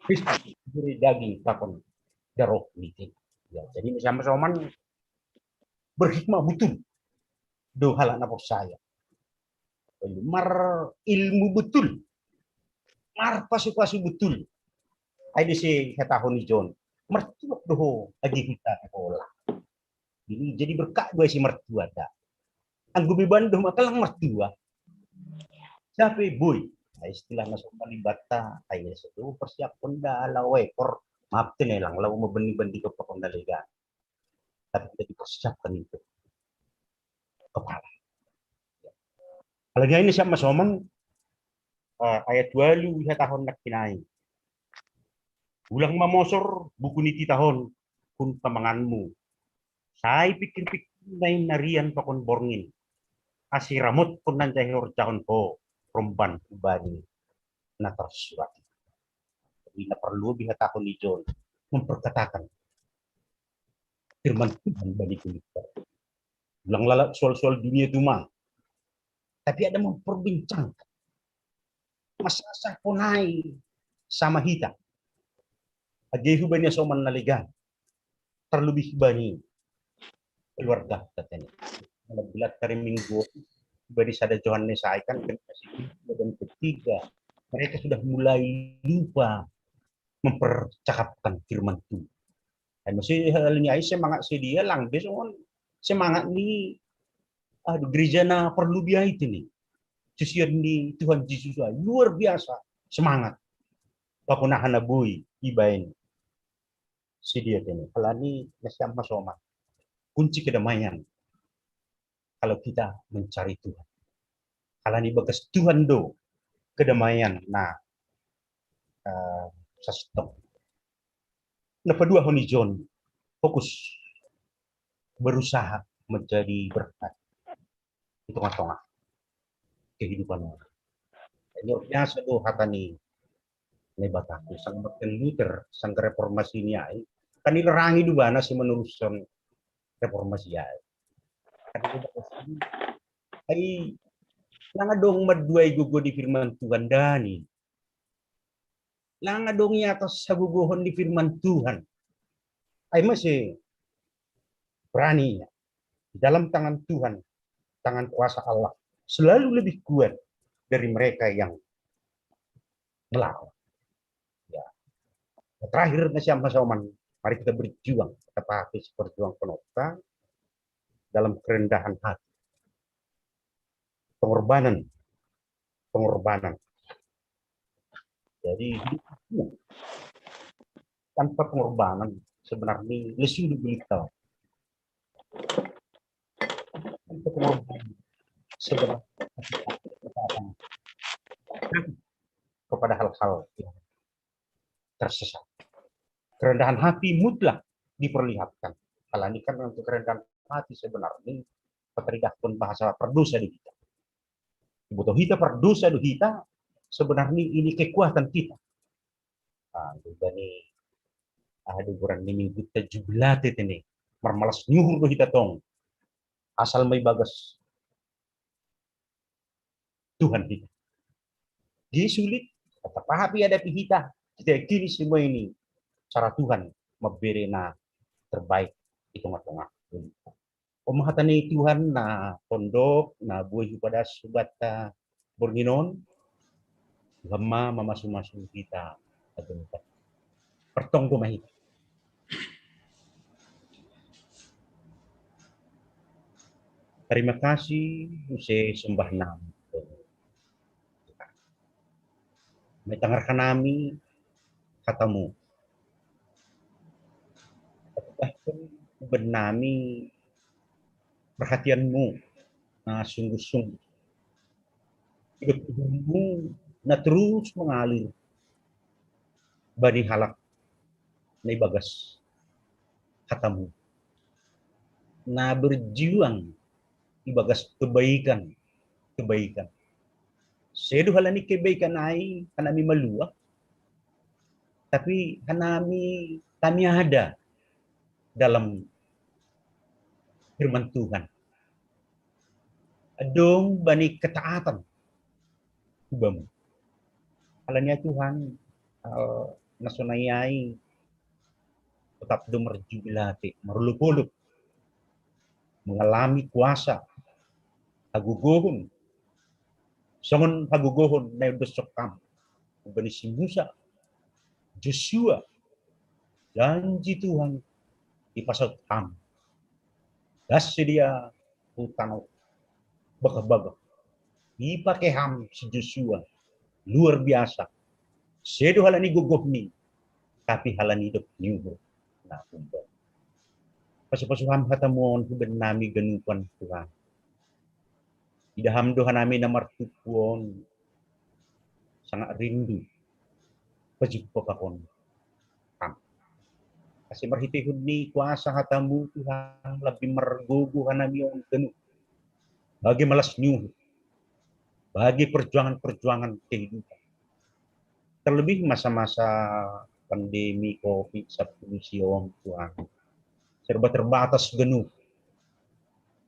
Kristus dari daging takon darah nitin. Ya, jadi sama-sama berhikmah betul do halak napok saya. Mar ilmu betul. Mar pasu-pasu betul. Aido si hetahoni John. Mertua doho agi kita sekolah. Ini jadi berkah gue si mertua dah. Anggo beban doh makalang mertua. Siapa boy? Istilah masuk malibata ayah itu persiapkan dah lawe kor maaf tuh nelang lau mau benih-benih ke pekondaliga. Tapi kita dipersiapkan itu kepala. Kalau ini siapa somong ayat 2 lu ya tahun nak kinai. Ulang mamosor buku niti tahun pun pamanganmu. Saya pikir-pikir nain narian pakon borngin. Asiramot pun nanti horjahon po romban pribadi na tersurat. Jadi perlu biha tahun ijon memperkatakan firman Tuhan bagi kita. Ulang lalak soal-soal dunia itu mah. Tapi ada memperbincangkan masa ponai sama kita. Agehu banyak soman naligan. Terlebih bani keluarga katanya. Bila hari Minggu bari sada Johannes saya kan dan ketiga mereka sudah mulai lupa mempercakapkan firman Tuhan. Dan masih halnya semangat sedia lang besok semangat ni gereja na perlu biaya itu nih. Susian di Tuhan Yesus luar biasa semangat. Pakunahan na boy ibain sedia ini. Kalau ini nasiam masoma kunci kedamaian. Kalau kita mencari Tuhan. Kalau ini bagas Tuhan do kedamaian nah sastong. Nah kedua honi John fokus berusaha menjadi berkat di tengah-tengah kehidupan orang. Ini biasa do kata ni nebataku sang Martin Luther sang reformasi ni ay kan ilerangi do bana si meneruskan reformasi ay. Ay langa dong maduay gugo di firman Tuhan dani. Langa dong atas sa guguhon di firman Tuhan. Ay masih berani di dalam tangan Tuhan, tangan kuasa Allah selalu lebih kuat dari mereka yang melawan. Ya. Terakhir na siya masaman, mari kita berjuang, kita pakai berjuang penopang dalam kerendahan hati. Pengorbanan. Jadi tanpa pengorbanan sebenarnya lesu dibelita. Tanpa pengorbanan sebenarnya kepada hal-hal yang tersesat. Kerendahan hati mutlak diperlihatkan. Kalau ini kan untuk kerendahan hati sebenarnya ketika pun bahasa perdosa di kita. Butuh kita perdosa di kita sebenarnya ini kekuatan kita. Dari ada buran ini kita jubilat ini mermalas nyuhur do kita tong asal may bagas Tuhan kita. Jadi sulit kata pahapi ada kita kini semua ini cara Tuhan memberi na terbaik di tengah-tengah. Pemahatani Tuhan na pondok na buhay pada subat bornginon lama mamasu-masu kita adunta pertong mahit. Terima kasih usai sembah nam. May tangar kanami katamu. Bahkan bernami perhatianmu na sungguh-sungguh. Hidupmu na terus mengalir bani halak na ibagas katamu. Na berjuang ibagas kebaikan. Sedo halani kebaikan ay kanami malua. Tapi kami ada dalam firman Tuhan. adong bani ketaatan hubamu. Alanya Tuhan nasunayai tetap do merjubilati, merulup-ulup, mengalami kuasa, hagugohon, songon hagugohon na dosokam, bani si Musa, Joshua, janji Tuhan ipasok ham. Dasi dia hutan baga-baga. Ipakai ham si Joshua, luar biasa. Sedo halani gugoh ni, tapi halani hidup nyubo. Nah, umba. Pasupasuham hatamuon huben nami genupan Tuhan. Idaham dohan nami na martupuon, sangat rindu. Pajugpo kakon. Kasi marhitihun ni kuasa hatamu Tuhan, lebih merguguhan nami yung genu. Bagi malas nyuh, bagi perjuangan-perjuangan kehidupan. Terlebih masa-masa pandemi COVID-19 Tuhan. Serba terbatas genu.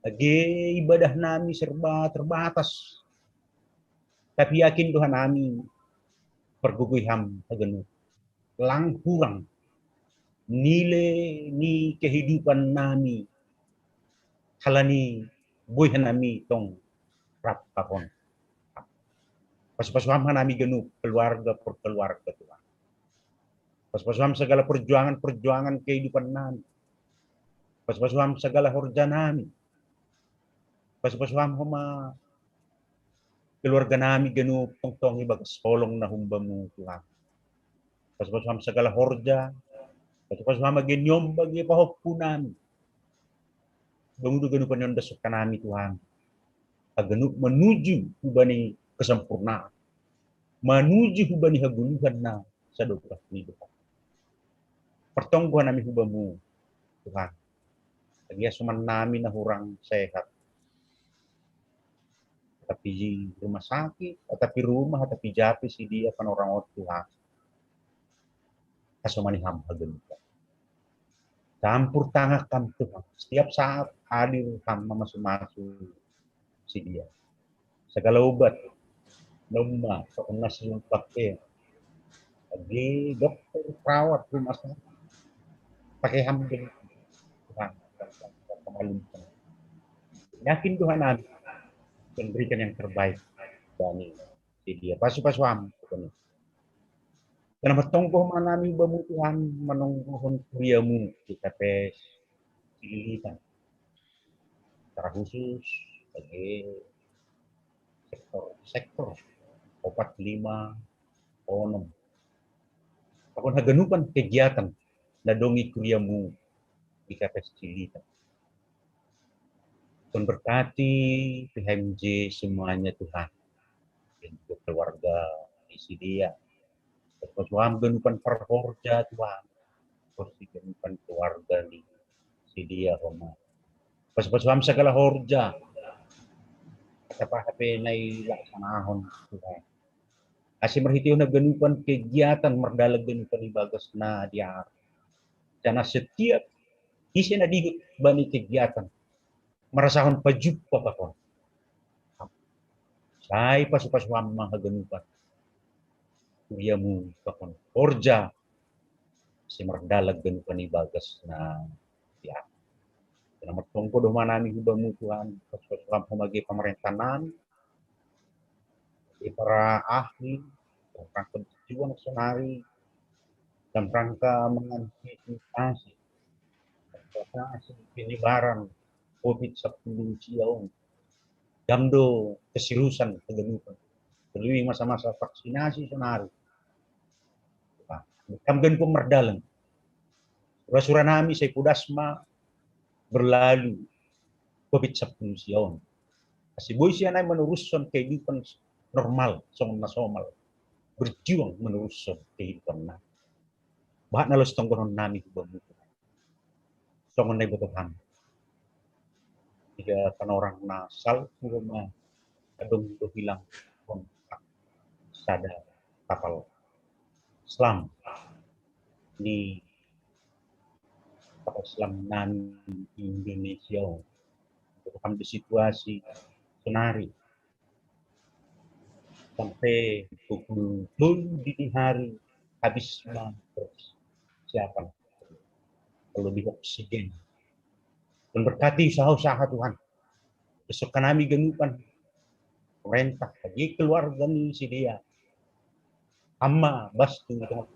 Lagi ibadah nami serba terbatas. Tapi yakin Tuhan nami perguguham genu. Lang kurang nilai ni kehidupan nami halani buhay nami tong rap kapon. Pas-pasuham nami genu keluarga per keluarga Tuhan. Pas-pasuham segala perjuangan kehidupan nami. Pas-pasuham segala horja nami. Pas-pasuham huma keluarga nami genu tong bagas holong na humbamu Tuhan. Pas-pasuham segala horja. Pas-pasuham genyom bagi pahopku nami. Bangudu genu panyon dasok nami Tuhan. Agenu menuju hubani kesempurnaan. Menuju hubani haguluhan na sa doa kehidupan. Pertongguhan nami hubamu Tuhan. Lagi asuman nami na hurang sehat. Tapi rumah sakit, tapi rumah, tapi jati si dia kan orang Tuhan. Asumani ham haguluhan. Campur tangan kam Tuhan. Setiap saat hadir ham masuk-masuk si dia. Segala obat, nomor, sekolah pakai, lagi dokter, perawat rumah sakit, pakai ham Tuhan. Yakin Tuhan nabi memberikan yang terbaik dari si dia. Pasu-pasuam. Karena bertongkoh manami bamu Tuhan menungguhun kuriamu di TPS Cililitan. Secara khusus bagi sektor 45 6. Ako naganupan kegiatan na dongi kuriamu di TPS Cililitan. Tuhan berkati PHMJ semuanya Tuhan. Dan juga keluarga isi dia. Tuhan ganupan perhorja Tuhan. Kursi ganupan keluarga di si dia Roma. Pas-pasuham segala horja. Apa HP nai laksanahon Tuhan. Asi merhitiw na ganupan kegiatan merdalag ganupan ibagas na diar. Karena setiap isi na digut bani kegiatan. Merasakan pajuk papakon. Sai pasu-pasuham mga ganupan. Kuriamu pakon horja. Si merdalag ganupan ibagas na diar. Karena mertongko doh manami hubamu Tuhan. Pas-pasuham humagi pemerintahan. Para ahli. Rangka berjuang senari. Dan rangka mengantisipasi. Penyebaran COVID-19 siyaong. Damdo kesirusan kegenupan. Terlebih masa-masa vaksinasi senari. Kamgan ko merdalang. Rasura nami sa Pudasma berlalu COVID-19 siyaong. Kasi boy siya na meneruskan kehidupan normal, somal. Berjuang meneruskan kehidupan na. Bahat na los tonggonon nami hubamu. Songon na ibutuhan. Tiga orang nasal rumah kadung itu hilang kontak sadar kapal selam di kapal selam nan Indonesia. Bukan di situasi senari sampai pukul 10 dini hari habis persiapan lebih oksigen dan berkati usaha-usaha Tuhan. Besok kami genupan pemerintah bagi keluarga ini si dia amma bastu Tuhan.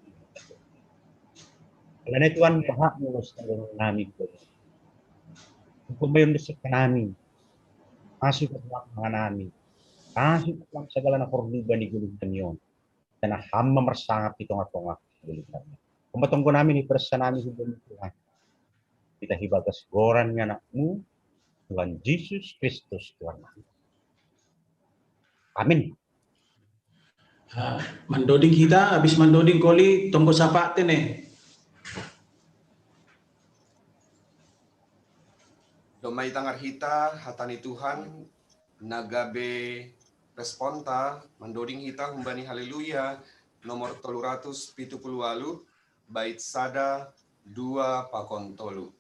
Karena Tuhan berhak melestarikan kami. Hukum besok kami masuk ke dalam kami. Masuk ke dalam segala korban di gunung Tanyon. Dan hamba mersangap di tengah-tengah gunung. Pembatong kami ni persanami hubungan Tuhan. Kita hibagas goran anakmu Tuhan Yesus Kristus Tuhan. Amin. Mandoding kita, habis mandoding koli, tunggu sapa tene. Domay tangar hita, hatani Tuhan, nagabe responta, mandoding hita, humbani haleluya, nomor 378, bait sada, 2 pakon tolu.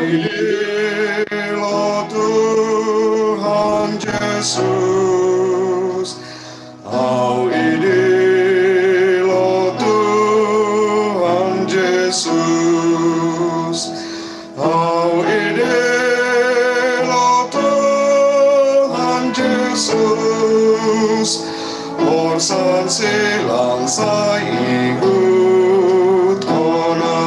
Inilah Tuhan Yesus, inilah Tuhan Yesus, inilah Tuhan Yesus, orsan silang sa ikut kona.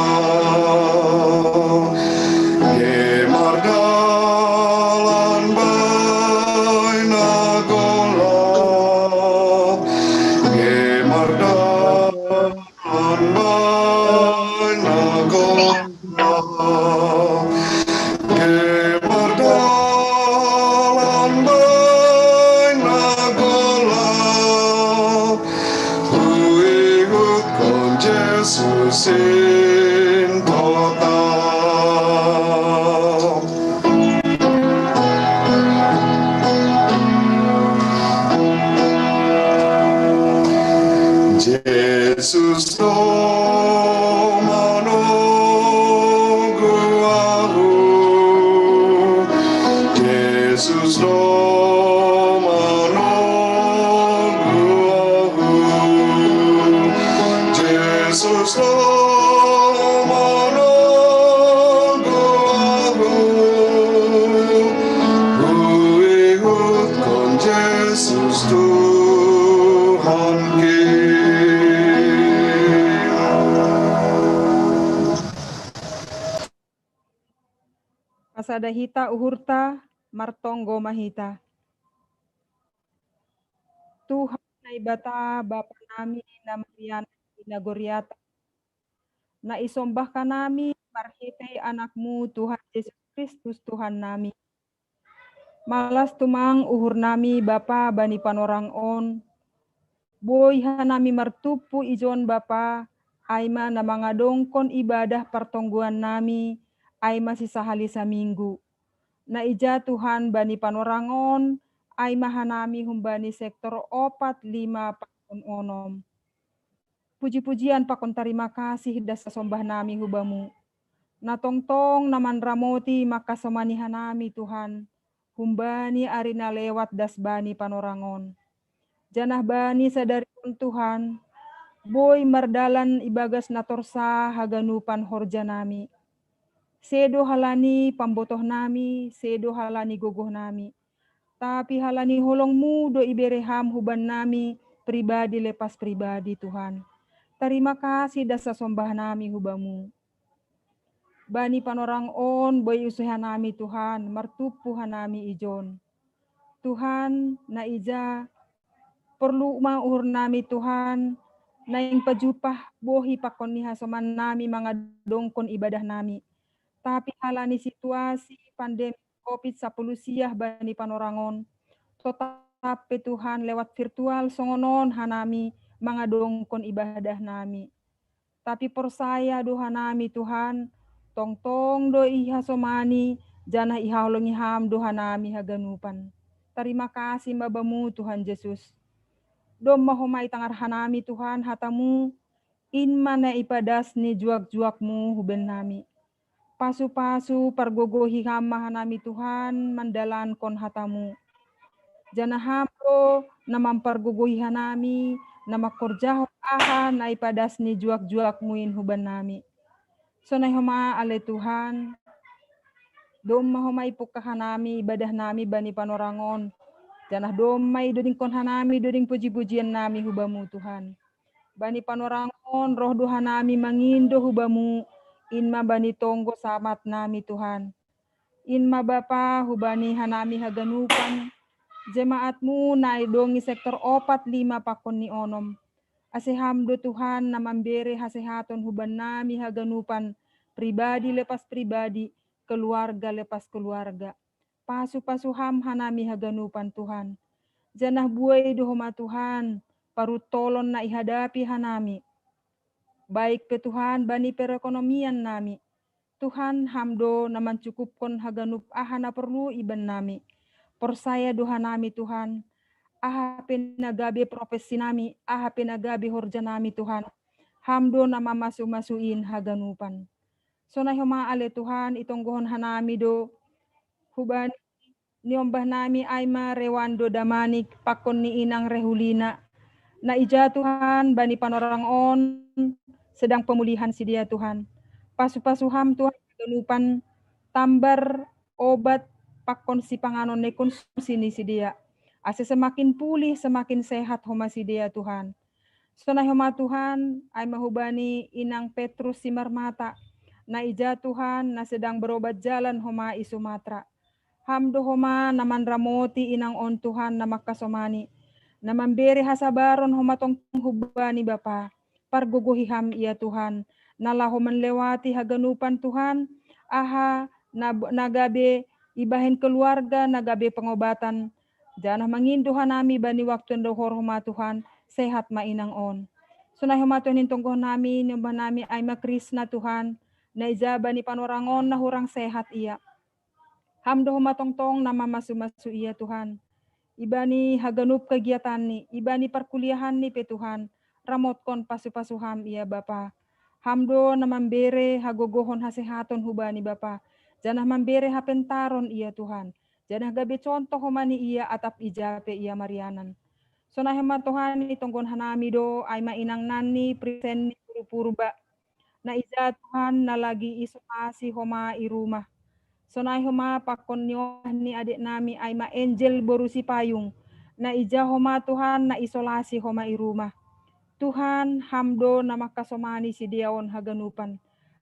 Sin total. Jesus Domano guahu, Jesus Domano guahu, Jesus Domano guahu, ikut kon Jesus Tuhan Pasada hita uhurta, martonggo mahita. Tuhan na ibata Bapa nami na Mariana Nagoriata. Na isombah ka nami, marhitay anakmu Tuhan Yesus Kristus Tuhan nami. Malas tumang uhur nami Bapa bani panorang on. Boy hanami martupu ijon Bapa, aima na mga dongkon ibadah pertongguan nami, ay masih sahali sa minggu. Na ija Tuhan bani panorangon, ay mahanami humbani sektor 4, 5, pakon onom. Puji-pujian pakon terima kasih dasa sombah nami hubamu. Na tongtong naman ramoti makasomanihan nami Tuhan. Humbani arina lewat das bani panorangon. Janah bani sadari Tuhan. Boy mardalan ibagas natorsa haganupan horja nami. Sedo halani pambotoh nami, sedo halani gogoh nami. Tapi halani holongmu do ibereham huban nami, pribadi lepas pribadi Tuhan. Terima kasih dasa sombah nami hubamu. Bani panorang on, boy usuhan nami Tuhan, martupuhan nami ijon. Tuhan, na ija, perlu mauhur nami Tuhan, na yang pajupah bohi pakon ni hasoman nami mga dongkon ibadah nami. Tapi halani situasi pandemi COVID-10 siah bani panorangon. Tetapi Tuhan lewat virtual songonon hanami mga dongkon ibadah nami. Tapi persaya doha nami Tuhan, tongtong do ihasomani Janah ihaulungi ham doha nami haganupan. Terima kasih mabamu Tuhan Yesus. Dom mahomai tangar hanami Tuhan hatamu. In mana ipadas ni juak-juakmu huben nami. Pasu-pasu pargogohi hama hanami Tuhan mandalan kon hatamu. Janah hamdo namam pargogohi hanami nama korjaho aha na ipadas ni juak-juakmu in huben nami. Sonay homa ale Tuhan. Dom mahomay pukahanami ibadah nami bani panorangon. Janah domay doding kon hanami doding puji-pujian nami hubamu Tuhan. Bani panorangon roh doha nami mangindo hubamu. Inma bani tonggo samat nami Tuhan. Inma Bapa hubani hanami haganupan. Jemaatmu na idongi sektor 4-5 pakon ni onom. Asehamdo Tuhan na mambere hasehaton huban nami haganupan. Pribadi lepas pribadi. Keluarga lepas keluarga. Pasu-pasuham hanami haganupan Tuhan. Janah buay dohoma Tuhan. Parutolon na ihadapi hanami. Baik pe Tuhan bani perekonomian nami. Tuhan hamdo na mencukupkan haganup aha na perlu iban nami. Persaya doha nami Tuhan. Aha penagabe profesi nami. Aha penagabe horja nami Tuhan. Hamdo na mamasu-masuin haganupan. So na humaale Tuhan itonggohon hanami do huban niombah nami ay marewando damanik pakon ni inang rehulina na ija Tuhan bani panorangon sedang pemulihan si dia Tuhan. Pasu-pasuham Tuhan ganupan tambar obat pakon si panganon ni konsumsi ni si dia. Ase semakin pulih semakin sehat homa si dia Tuhan. So na homa Tuhan ay mahubani inang Petrus si Marmata. Na ija Tuhan na sedang berobat jalan homa i Sumatera. Hamdo homa naman ramoti inang on Tuhan na makasomani. Na mamberi hasabaron homa tong hubani Bapa. Parguguhiham iya Tuhan. Nalaho manlewati haganupan Tuhan. Aha nagabe ibahin keluarga nagabe pengobatan. Janah manginduhan nami bani waktu ndohor homa Tuhan. Sehat mainang on. Sunay homa Tuhan hintunggoh nami nyumbah nami ay makrisna Tuhan. Na ijaba ni panorangon na hurang sehat iya. Hamdo humatongtong na mamasu-masu iya Tuhan. Iba ni haganup kegiatan ni. Iba ni perkuliahan ni pe Tuhan. Ramot kon pasu-pasuham iya Bapa. Hamdo na mambere hagogohon hasehaton hubani Bapa. Janah mambere hapentaron iya Tuhan. Janah gabe contoh humani iya atap ijape iya Marianan. So na hemat Tuhan itonggon hanami do ay mainang nani prisen ni purba. Na ija Tuhan na lagi isolasi homa i rumah. So na homa pakon ni adik nami ay ma-angel borusi payung. Na ija homa Tuhan na isolasi homa i rumah. Tuhan hamdo na makasomani si diaon haganupan.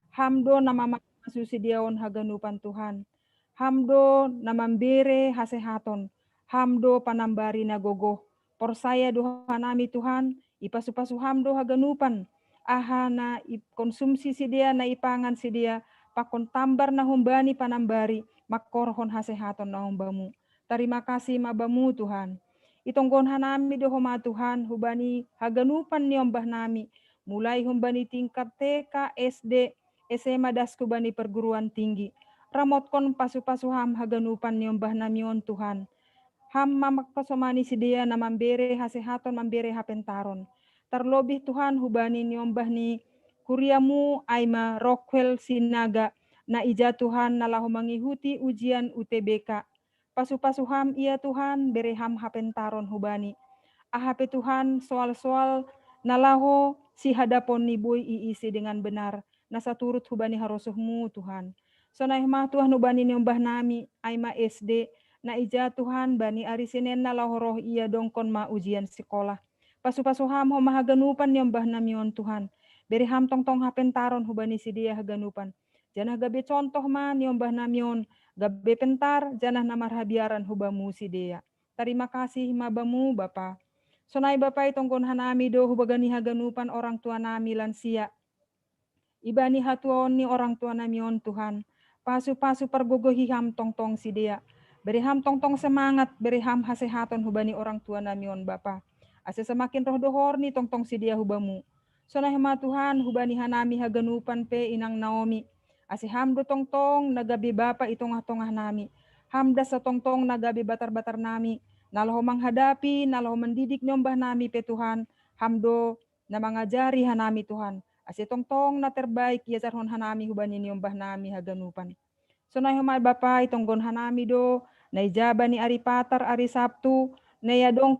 Hamdo na mamakasu si diaon haganupan Tuhan. Hamdo na mambere hasehaton. Hamdo panambari na gogo. Porsaya doha nami Tuhan. Ipasu-pasu hamdo haganupan. Aha na konsumsi si dia na ipangan si dia pakon tambar na humbani panambari makorhon hasehaton na humbamu. Terima kasih mabamu Tuhan. Itonggon hanami do homa Tuhan hubani haganupan ni ombah nami mulai humbani tingkat TK, SD, SMA dasku bani perguruan tinggi. Ramot kon pasu-pasuham haganupan ni ombah nami on Tuhan. Ham mamakasomani si dia na mambere hasehaton mambere hapentaron. Terlebih Tuhan hubani ni ombah ni kuriamu Aima Rockwell Sinaga na ija Tuhan nalahu mengikuti ujian UTBK. Pasu-pasuham iya Tuhan bereham hapentaron hubani. Ahape Tuhan soal-soal nalahu si hadapon ni boy iisi dengan benar. Nasa turut hubani harosuhmu Tuhan. So naihmah Tuhan hubani ni ombah nami Aima SD na ija Tuhan bani arisinen nalahu roh iya dongkon ma ujian sekolah. Pasu-pasuham ho mahaganupan ni ombah namion Tuhan. Beriham tong-tong hapentaron hubani si dia haganupan. Janah gabe contoh ma ni ombah namion. Gabe pentar janah namarhabiaran hubamu si dia. Terima kasih mabamu Bapa. Sonai Bapa itongkon hanami do hubagani haganupan orang tua nami lansia. Ibani hatuon ni orang tua namion Tuhan. Pasu-pasu pergogohiham tong-tong si dia. Beriham tong-tong semangat, beriham hasehaton hubani orang tua namion Bapa. Ase semakin roh dohor ni tong-tong si dia hubamu. So na hema Tuhan hubani hanami haganupan pe inang Naomi. Asi hamdo tongtong nagabi bapa itongah-tongah nami. Hamda sa tongtong nagabi batar-batar nami. Nalaho menghadapi, nalaho mendidik nyombah nami pe Tuhan. Hamdo na mangajari hanami Tuhan. Asi tongtong na terbaik yazarhon hanami hubani nyombah nami haganupan. So na humay bapa itonggon hanami do. Naijaba ni Ari Patar, Ari Sabtu. Nayadong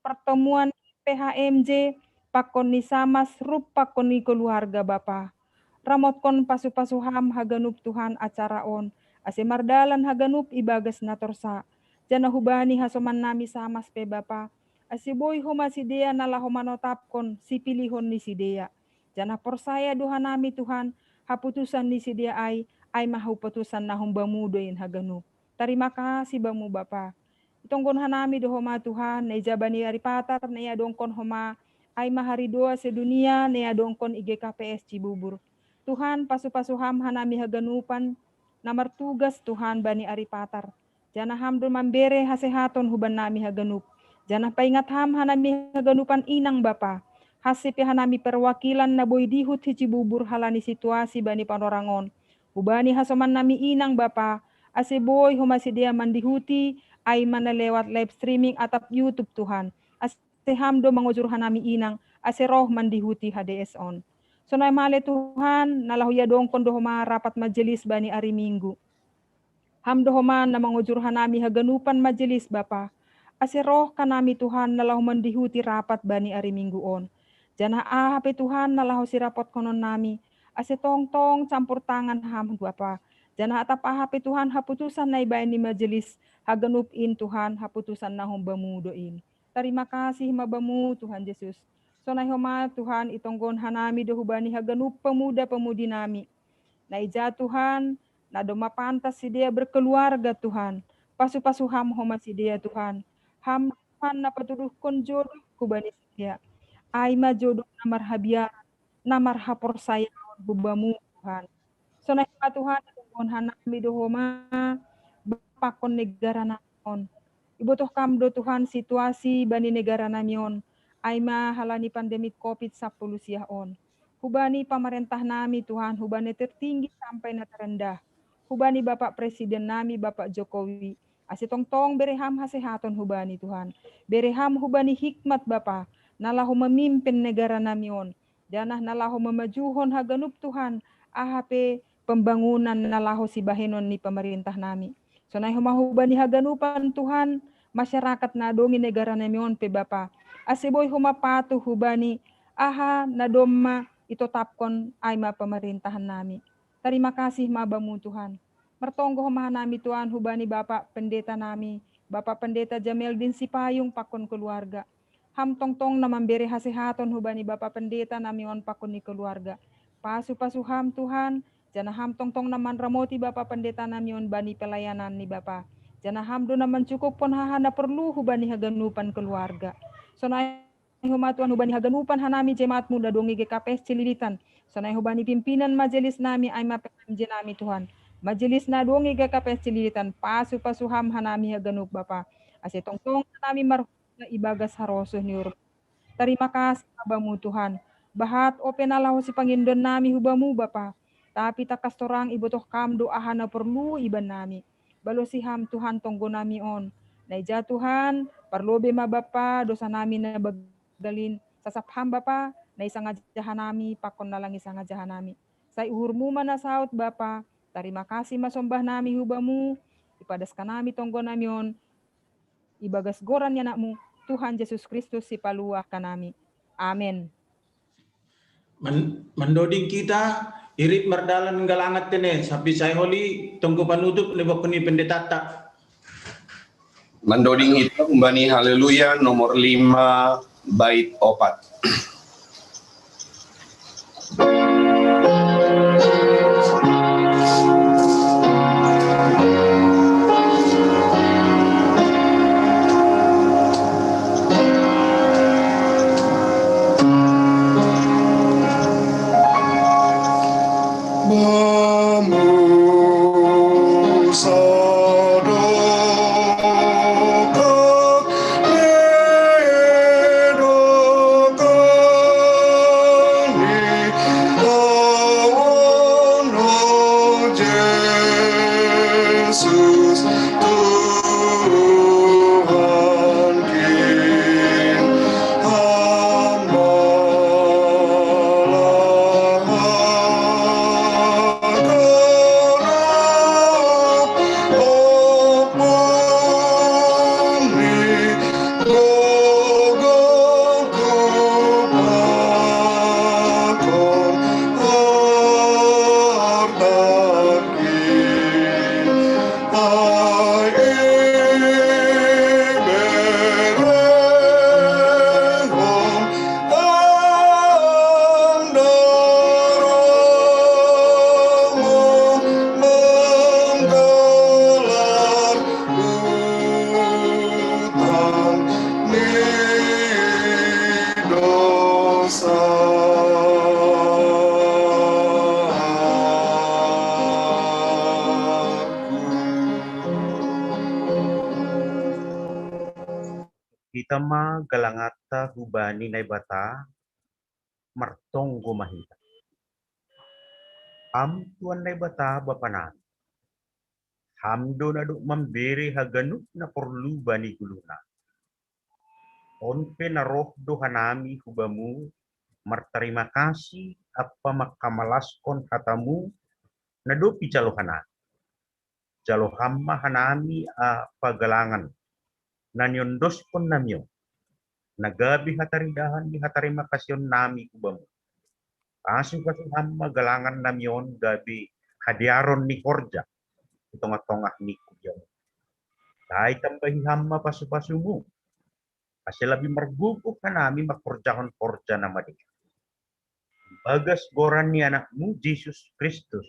pertemuan PHMJ. Pakon ni Samas, rup pakon ni keluarga bapa. Ramot kon pasu-pasuham haganup Tuhan acaraon. Ase mardalan haganup ibagas na torsa. Jana hubani hasoman nami Samas pe bapa. Ase boy homa si Dea nalaho manotap kon si pilihon ni si Dea. Jana porsaya duha nami Tuhan. Haputusan ni si Dea ay mahuputusan na humbamudoin haganup. Terima kasih bamu bapa. Itonggon hanami do homa Tuhan. Naijabani Ari Patar na dongkon homa. Ay mahari doa sedunia na dongkon IGKPS Cibubur. Tuhan pasu-pasuham hanami haganupan namar tugas Tuhan bani Ari Patar. Jana hamdo mambere hasehaton huban nami haganup. Jana paingat ham hanami haganupan inang bapa. Hasipi hanami perwakilan na boy dihut Cibubur halani situasi bani panorangon. Hubani hasoman nami inang bapa. Ase boy humasidia mandihuti ay manalewat live streaming atap YouTube Tuhan. Ase hamdo mangujur hanami inang. Ase roh mandihuti HDS on. So na male Tuhan, nalahuya dong kondo homa rapat majelis bani Ari Minggu. Hamdo homa na mangujur hanami haganupan majelis bapa. Ase roh kanami Tuhan nalahu mandihuti rapat bani Ari Minggu on. Jana ahape Tuhan nalahu si rapot konon nami. Ase tong-tong campur tangan ham bapa. Jana atap ahape Tuhan haputusan na ibani majelis haganupin Tuhan haputusan na humbamudoin. Terima kasih mabamu Tuhan Yesus. So na homa Tuhan itonggon hanami dohubani haganup pemuda-pemudi nami. Naija Tuhan, na domapantas si dia berkeluarga Tuhan. Pasu-pasuham homa si dia Tuhan. Ham Tuhan na paturuhkon jodoh kubani si dia. Aima jodoh namar habiar, namar hapor saya bubamu Tuhan. So na homa Tuhan itonggon hanami dohoma bapakon negara naon. Ibutuh kamdo Tuhan situasi bani negara namion. Aima halani pandemik COVID-19 on. Hubani pemerintah nami Tuhan, hubani tertinggi sampai na terendah. Hubani Bapak Presiden nami, Bapak Jokowi. Asitong-tong bereham hasehaton hubani Tuhan. Bereham hubani hikmat Bapak. Nalahu memimpin negara nami on. Janah nalahu memajuhon haganup Tuhan. AHP pembangunan nalahu si bahenon ni pemerintah nami. So na hubani haganupan Tuhan. Masyarakat na dongi negara nami on pe Bapak. Aseboy humapatu hubani aha na doma ito tapkon ay mapamerintahan nami. Terima kasih mabamu Tuhan. Mertonggo humahan nami Tuhan hubani Bapak Pendeta nami. Bapak Pendeta Jameldin Sipayung pakon keluarga. Ham tongtong na mambere hasehaton hubani Bapak Pendeta nami on pakon ni keluarga. Pasu-pasuham Tuhan. Jana ham tongtong naman ramoti Bapak Pendeta nami on bani pelayanan ni Bapak. Jana hamdo naman cukup pon hahana perlu hubani haganupan keluarga. So na humatuan hubani haganupan hanami jemaat muda dongi GKPS Cililitan. So na hubani pimpinan majelis nami ay mapemje nami Tuhan. Majelis na dongi GKPS Cililitan pasu-pasuham hanami haganup Bapa. Ase tongtong nami marhuna ibagas harosuh niur. Terima kasih abamu Tuhan. Bahat open alahu si pangindon nami hubamu Bapa. Tapi takas torang ibutoh kam doa na perlu iban nami. Balo siham Tuhan tonggo nami on. Naija Tuhan, parlobe ma Bapa, dosa nami na bagalin. Sasapham Bapa, na isang ajahan nami, pakon na lang isang ajahan nami. Sa ihurmu man na saot Bapa, terima kasih masombah nami hubamu, ipadas ka nami tonggo nami on, ibagas goran niya nakmu, Tuhan Yesus Kristus si paluah ka nami. Amen. Mendoding kita, irit merdalan galangat tene, sabi saya holi, tonggo panutup lebokoni pendeta tak. Mendoding itu kembali haleluya nomor 5 bait 4. Go Kita ma galangata hubani na bata martonggo mahita. Tuan na bata bapanan. Hamdo na do mamberi haganuk na perlu bani guluna. Onpe na roh do hanami hubamu marterima kasih apa makamalaskon hatamu na do picalohana. Jalohamma hanami a pagalangan na nyondos pon namyo. Nagabi hataridahan di hatarima kasyon nami hubamu. Kaso kasi hamma galangan namyon gabi hadiaron ni Horja. Tongah-tongah ni kuyaw. Dahil tambahin hamma pasu-pasumu. Kasi labi marguguk ka namin magporjahon-porja na madik. Bagas goran ni anakmu, Jesus Kristus.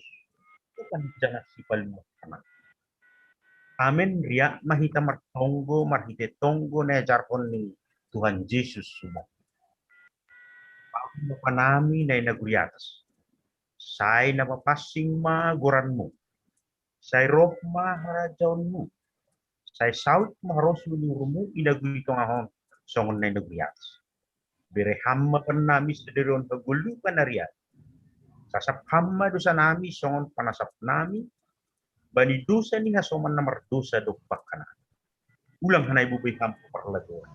Bukan janak si palimut kanan. Amin riak mahita martonggo, marhite tonggo na jarkon ni Tuhan Yesus semua. Pagod pa namin na inaguriatas. Say na mapasing ma goranmu. Say roh ma harajaunmu. Say saut ma rosulurmu inaguri tongahon songon na inaguriatas. Bere hamma pan nami sederon pagulu panariat. Sasap hamma dosa nami songon panasap nami. Bani dosa ni hasoman na mardosa dokpak kana. Ulang hanay bubay hampo parlagoan.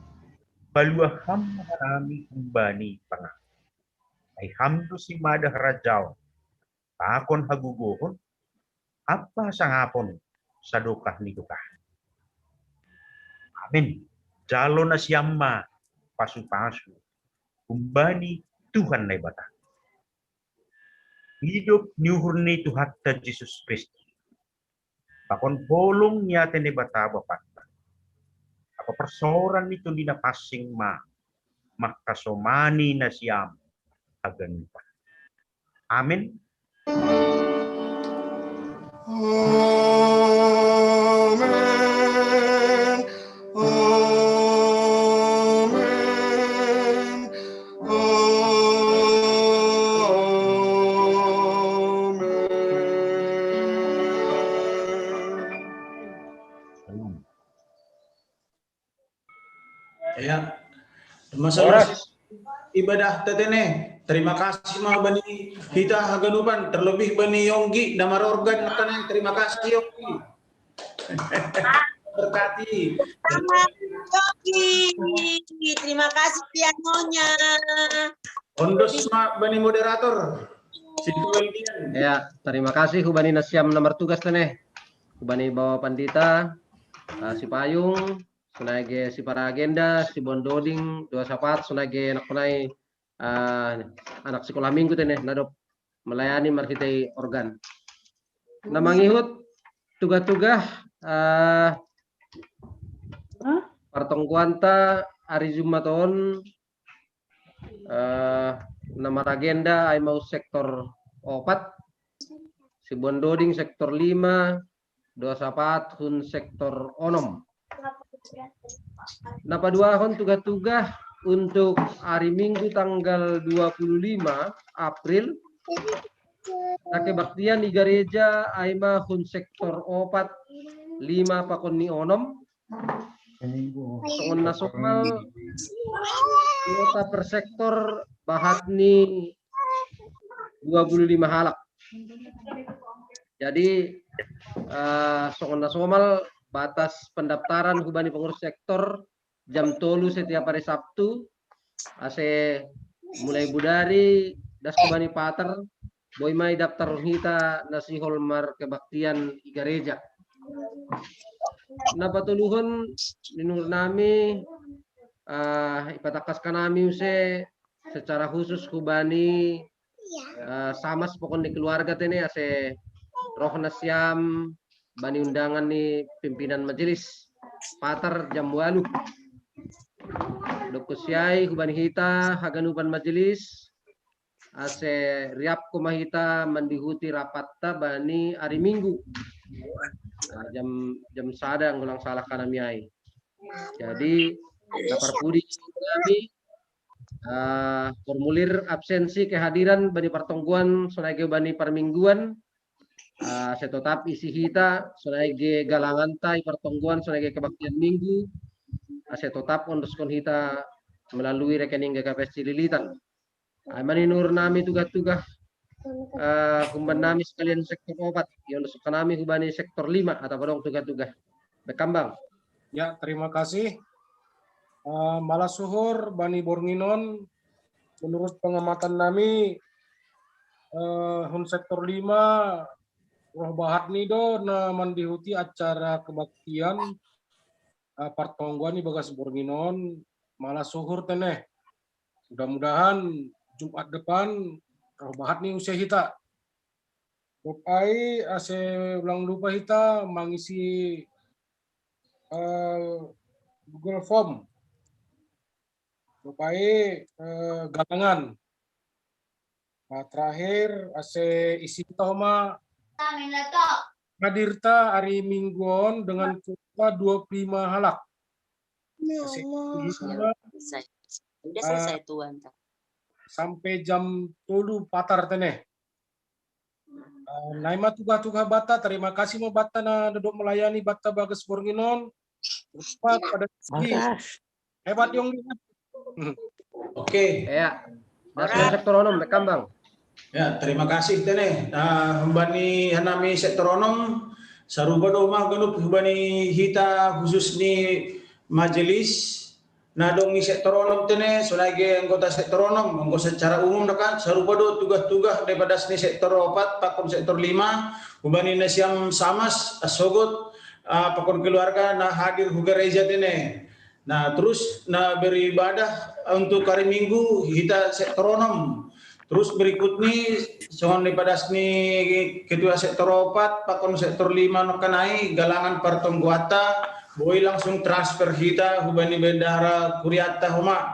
Balua hamma nami kumbani panga. Ay hamdo si mada harajaw. Takon hagugohon. Apa sangapon sa dukah ni dukah. Amin. Jalo na siyamma pasu-pasu. Kumbani Tuhan na ibata. Hidup niuhur ni Tuhan ta Jesus Kristus. Pakon bolong niya ni bata bapak. Apa persoran itu di na pasing ma. Makasomani na siyam. Agan pa. Amin. Amen. Amen. Ya, masalah ibadah tetene. Terima kasih mah bani kita haganupan terlebih bani Yonggi damar organ makan terima kasih Yonggi. Berkati. Yogi, terima kasih pianonya. Ondos ma bani moderator. Ya, terima kasih hubani nasyam nomor tugas teneh. Hubani bawa pandita, si Payung, sunage si para agenda, si Bondoding, dua sapat, sunage anak penai anak sekolah minggu teneh nadop melayani marhitei organ. Namangihut tugas-tugas pertongkuanta hari Jumaton nama agenda ay mau sektor 4 si Bondoding sektor 5 dua sapat hun sektor 6 napa dua hon tugas-tugas untuk hari Minggu tanggal 25 April baktian di gereja Aima Hun sektor 4 5 pakon ni onom songon nasional kuota per sektor bahat ni 25 halak. Jadi songon nasional batas pendaftaran hubani pengurus sektor jam 3 setiap hari Sabtu ase mulai budari das kubani pater boy mai daftar hita nasi holmar kebaktian gereja na patuluhon ninur nami ipatakas kanami use secara khusus kubani sama sepokon di keluarga tene ase roh nasyam bani undangan ni pimpinan majelis pater jam 8 Dokusyai hubani hita haganupan majelis ase riap kumahita mandihuti rapatta bani hari Minggu jam sada ngulang salah kanamiai. Jadi lapar pudi kami formulir absensi kehadiran bani pertongguan sonage bani permingguan setotap isi hita sonage galangan tai pertongguan sonage kebaktian minggu ase tetap ondoskon hita melalui rekening GKPS Cililitan. Maninur nami tugas-tugas kumban nami sekalian sektor opat, yang ondoskan nami hubani sektor 5 atau badong tugas-tugas. Bekambang. Ya, terima kasih. Malasuhur Bani Bornginon, menurut pengamatan nami hun sektor 5 roh bahat nido na mandihuti acara kebaktian partongguan ni bagas Bornginon Malasuhur teneh. Mudah-mudahan Jumat depan roh bahat ni usia hita. Rupai ase ulang lupa hita mengisi Google Form. Rupai galangan. Nah, terakhir ase isi tahoma hadirta hari Mingguan dengan kuota 25 halak. Udah selesai tuan. Sampai jam 10 patar teneh. Naima tugas-tugas bata, terima kasih mau bata na duduk melayani bata bagas Bornginon. Cepat pada segi. Hebat yang lihat. Oke. Ya. Nasional sektor onom Bekambang. Ya, terima kasih teneh. Hembani hanami sektor onom saruba domah genup hembani hita khusus ni majelis nadong sektor onom teneh sebagai anggota sektor onom anggo secara umum dekat saruba do tugas-tugas daripada sini sektor 4 pakon sektor 5 hubani nasiam samas asogot pakon keluarga na hadir huga reja teneh. Nah, terus na beribadah untuk hari Minggu kita sektor onom. Terus berikutnya soal daripada sini ketua sektor 4 pakon sektor 5 nokanai galangan partongguata boy langsung transfer kita hubani bendara kuriata homa.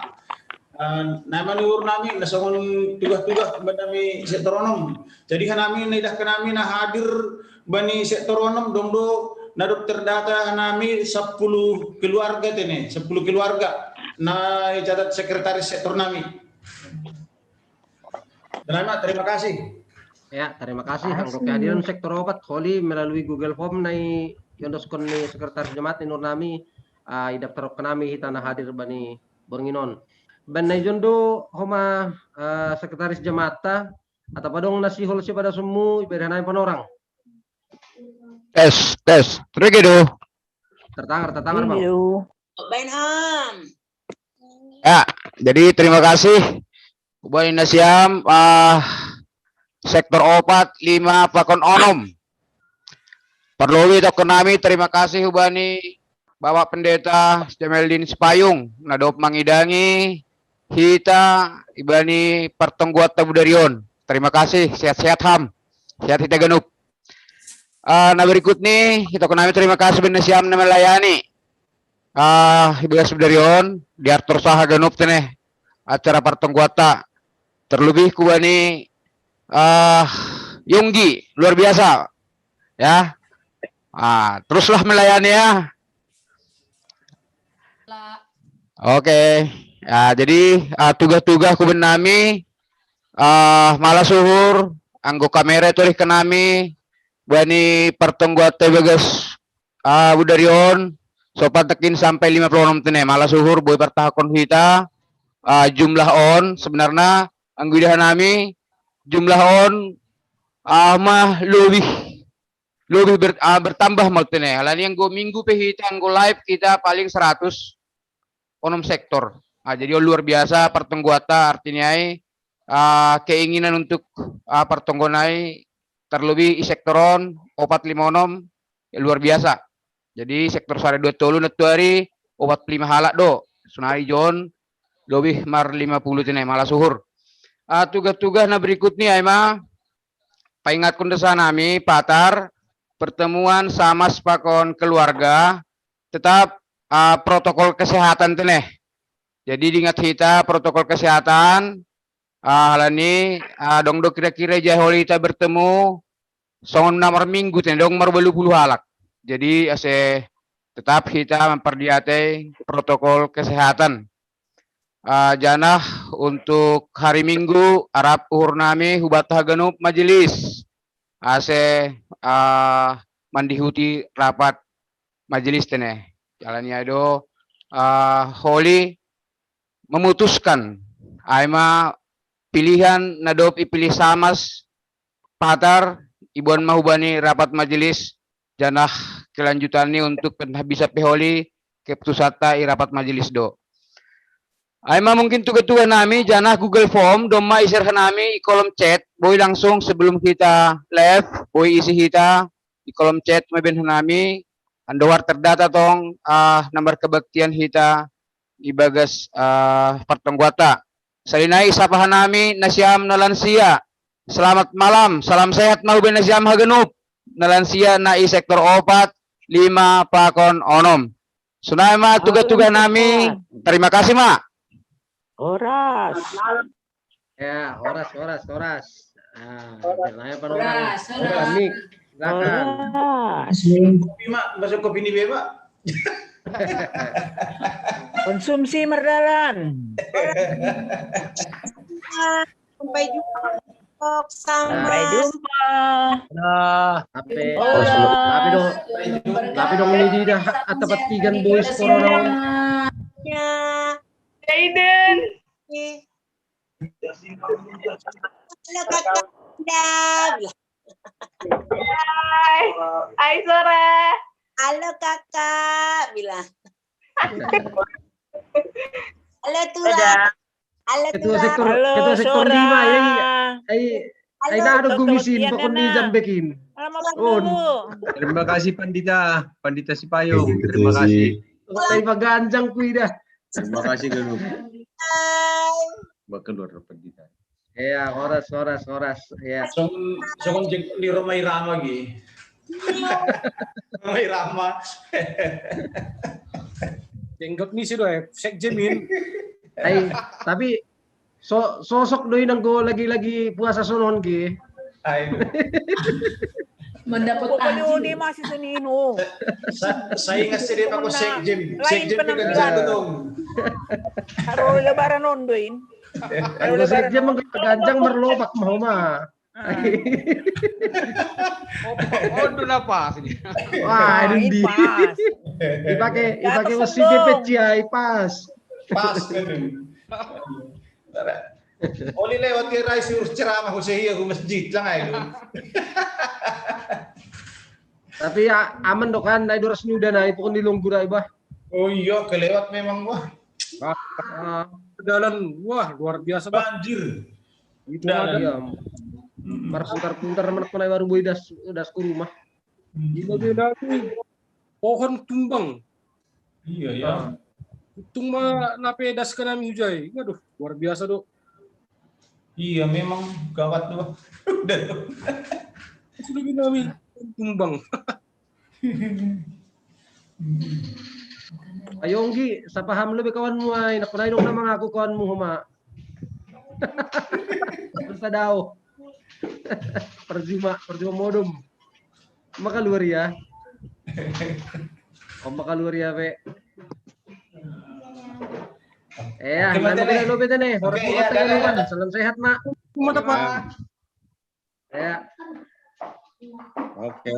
Nama niur nami nasongon tugas-tugas bani sektor onom. Jadi hanami nidah kanami na hadir bani sektor onom dongdo naduk terdata hanami 10 keluarga tene, 10 keluarga na catat sekretaris sektor nami. Terima kasih. Ya, terima kasih. Anggo kehadiran sektor opat Holi melalui Google Form nai yondoskon ni sekretaris jemaat ni nur nami idaftar kanami hitana hadir bani Bornginon. Ben nai jondo homa sekretaris jemaat atau padong nasi hol si pada semu ibadah panorang. Tes. Tergedo. Tertangar Bang. Bainham. Ya, jadi terima kasih Bani Nasiam sektor opat 5 pakon onom. Perlu itu kenami terima kasih hubani Bapak Pendeta Jameldin Sipayung nadop mangidangi hita ibani pertengguat tabudarion. Terima kasih sehat-sehat ham. Sehat kita genup. Nah berikut nih kita kenami terima kasih Benesiam na melayani. Ibu Subdarion diatur saha genup teneh acara pertengguata. Terlebih kubani Yunggi luar biasa. Ya. Teruslah melayani ya. Oke. Ya, jadi tugas-tugas kuben nami Malasuhur anggo kamera itu kenami bani pertengguat tebegas budarion sopan tekin sampai 56 tene Malasuhur boy pertahakon kita jumlah on sebenarnya angguidah nami jumlah on mah lebih bertambah maltene. Halani yang minggu pehita anggo live kita paling 100 onom sektor. Jadi luar biasa pertengguata artinya keinginan untuk pertenggonai terlebih sektoron 45 onom luar biasa. Jadi sektor sare 2 tolu netuari 45 halak do. Sunari John lebih mar 50 tene Malasuhur. Tugas-tugas na berikutnya Aima paingat kundesa nami patar pertemuan sama sepakon keluarga tetap protokol kesehatan teneh. Jadi diingat kita protokol kesehatan halani dongdo kira-kira jaholi kita bertemu songon nomor minggu teneh dong mar 20 halak. Jadi tetap kita memperdiate protokol kesehatan. Janah untuk hari Minggu Arab uhur nami hubat hagenup majelis mandihuti rapat majelis teneh jalannya do Holy memutuskan aima pilihan nadop ipilih samas patar ibuan mahubani rapat majelis janah kelanjutan ini untuk bisa peholi keputusata i rapat majelis do. Aima mungkin tugas-tugas nami janah Google Form doma isirkan nami di kolom chat boy langsung sebelum kita live boy isi kita di kolom chat meben nami andowar terdata tong nomor kebaktian kita di bagas pertengguata. Salinai sapahan nami nasyam nalansia. Selamat malam, salam sehat mahuben nasyam hagenup. Nalansia na i sektor 4 5 pakon onom. Sunai ma tugas-tugas nami. Terima kasih mak. Horas. Ya, horas. Nanya orang. Mik, silakan. Kopi mak, masuk kopi ini Pak. Konsumsi merdalan. Sampai jumpa. Sampai jumpa. Tapi dong ini dah atapat tigan boys corona. Aiden. Halo kakak. Hai sore. Halo kakak, bilang. Halo Tura. Halo Ketua Tura. sektor 5 ya. Ai ada gumisin pokon di jambekin. Terima kasih Pandita Sipayung. Terima kasih. Saya paganjang kui dah. Terima kasih Ganu. Bakal luar Pandita. Ya, horas. Ya. Song di rumah Irama lagi. Rumah Irama. Jenggok nih sih doy, sekjemin. Tapi sosok doi nang go lagi puasa sonon ki. Mendapat Di masih senino. Saya ngasih dia pakai sekjem pekerjaan dong. Haro lebaran ondoin. Kalau sekjem mengganjang merlopak mau mah. Dulu apa sini? Wah, ini dipakai mesin PCI pas. Oli lewat ke rai suruh ceramah usia aku masjid lang ay. Tapi aman dok kan, naik 200 udah naik pokoknya di Lunggurai bah. Oh iya, kelewat memang wah. Jalan wah luar biasa banjir. Itu ada. Marpuntar mana baru boy das ke rumah. Gila pohon tumbang. Iya ya. Tung mah nape das ke nami hujai. Aduh, luar biasa dok. Iya memang gawat tuh. Sudah nami tumbang. Ayo Nggi, sa paham lebih kawanmu ay. Nakunay nung namang ako kawanmu huma. Sa daw. Perjuma modum. Makaluar ya. Makaluar ya, Pe. Nanti lo beda nih. Salam sehat, Mak. Mata Pak. Ya. Oke.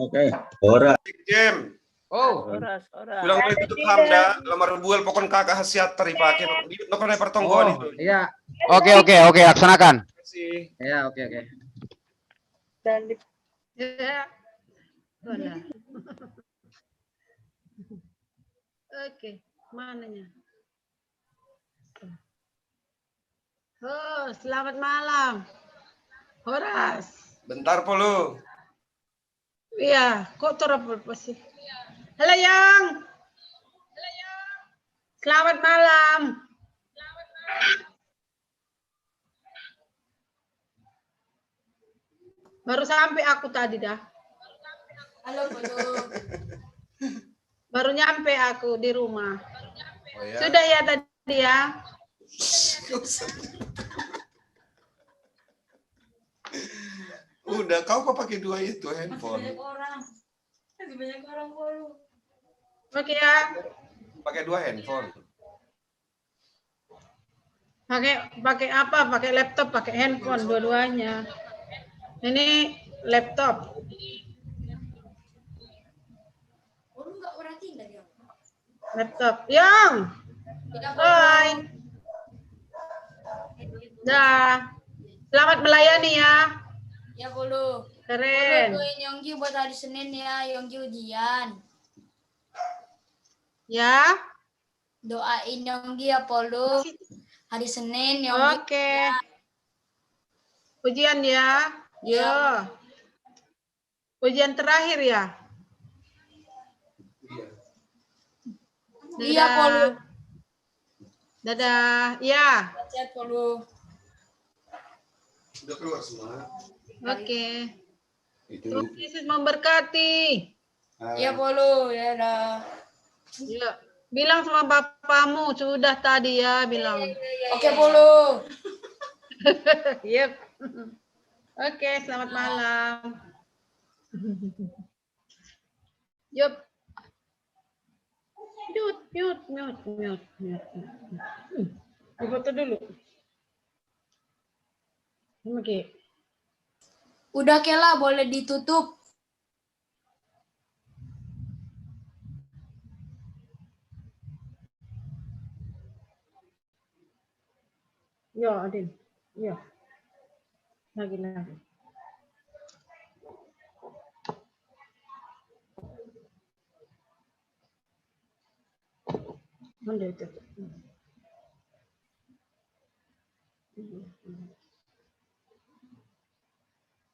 Ora. Jam. Horas. Bilang boleh tutup hamda, lamar bual pokon kakak hasiat teripakin. Nokon pertonggoan itu. Iya. Oke, laksanakan. Ya, oke. Dan Ya. Mana? Oke, mananya? Oh, selamat malam. Horas. Bentar polo. Iya, kok terapa sih? Halo Yang. Selamat malam. Baru sampai aku tadi dah. Halo, baru nyampe aku di rumah. Oh, ya. Sudah ya tadi ya. Udah, kau kok pakai dua itu handphone? Banyak orang baru. Pakai ya. Pakai dua handphone. Pakai apa? Pakai laptop, pakai handphone dua-duanya. Ini laptop. Laptop. Yang. Hai. Dah. Selamat melayani ya. Ya Polo. Keren. Polo doain Yonggi buat hari Senin ya, Yonggi ujian. Ya. Doain Yonggi ya Polo. Hari Senin Yonggi. Oke. Ujian ya. Yo. Ujian terakhir ya. Iya Polo. Dadah. Ya. Sehat Polo. Udah keluar semua. Oke. Tuhan Yesus memberkati. Iya Polo, ya dah. Ya. Bilang sama bapamu sudah tadi ya, bilang. Oke Polo. Yep. Oke, selamat malam. Yup. Mute. Foto dulu. Oke. Udah Kela, boleh ditutup. Ya, Adin. Ya. Lagi. Mana itu?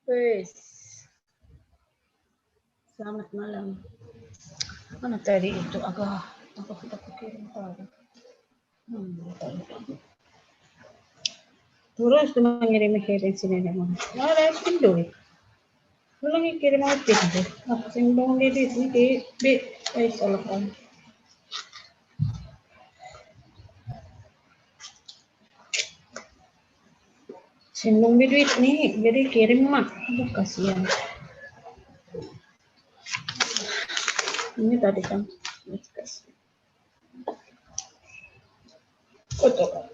Wes. Selamat malam. Mana tadi itu agak kita kirim tadi. Terus cuma ngirim sini memang. Ada sendiri. Belum kirim apa itu? Aku sendiri di sini di solokan. Sendung duit nih, jadi kirim mak. Aduh kasihan. Ini tadi kan. Kasih. Foto kan.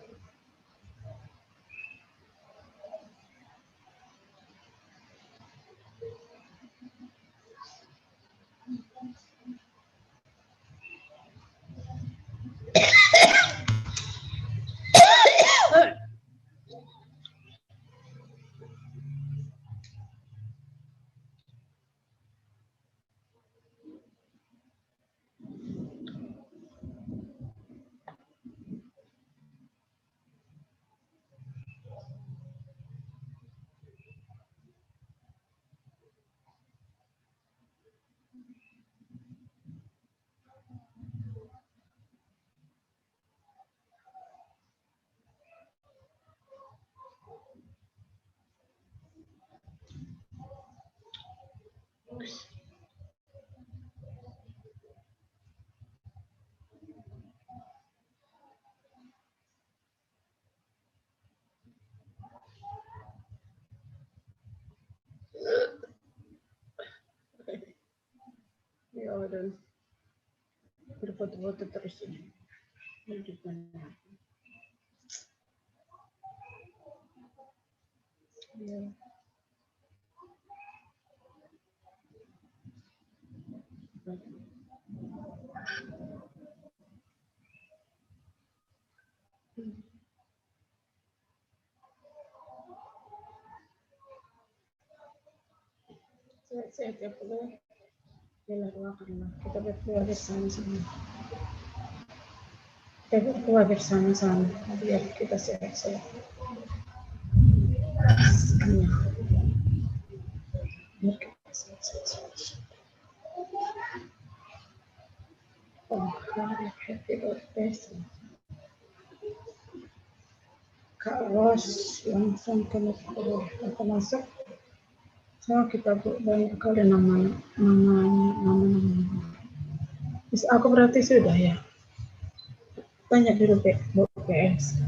Ya udah berfoto-foto terus ini. Ya. Sehat ya Polo. Kita berdoa bersama-sama. Biar kita sehat-sehat. Biar kita sehat-sehat. Oh, happy birthday. Kak Ros langsung ke masuk. So kita banyak kali nama. Bisa aku berarti sudah ya. Tanya dulu PS.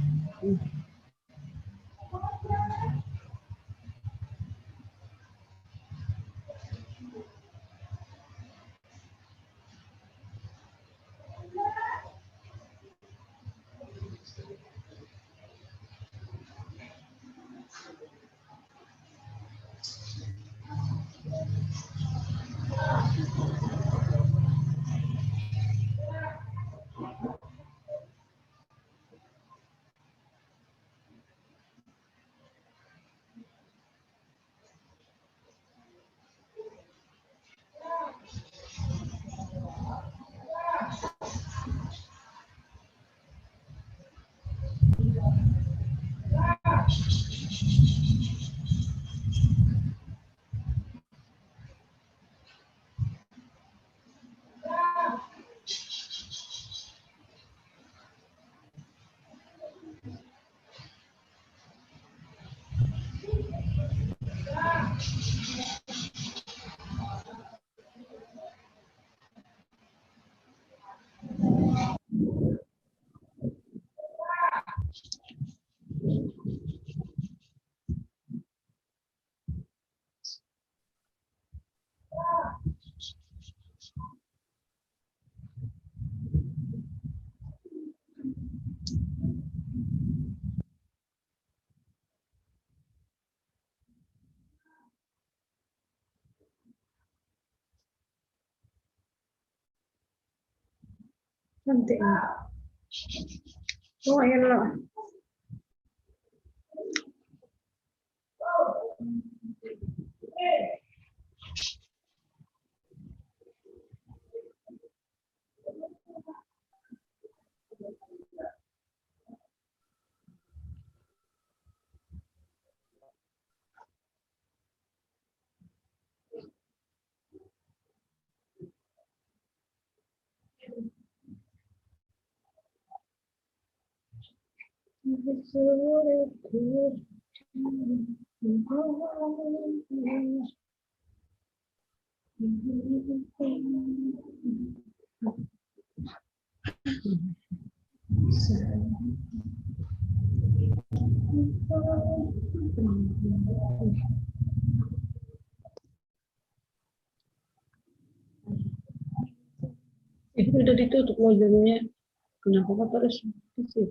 Nanti. Oh, ayan lang. Itu udah ditutup mobilnya. Kenapa kok terus di situ?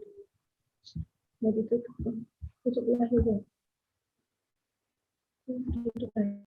Mau ditutup, tutup lagi. Tutup lagi.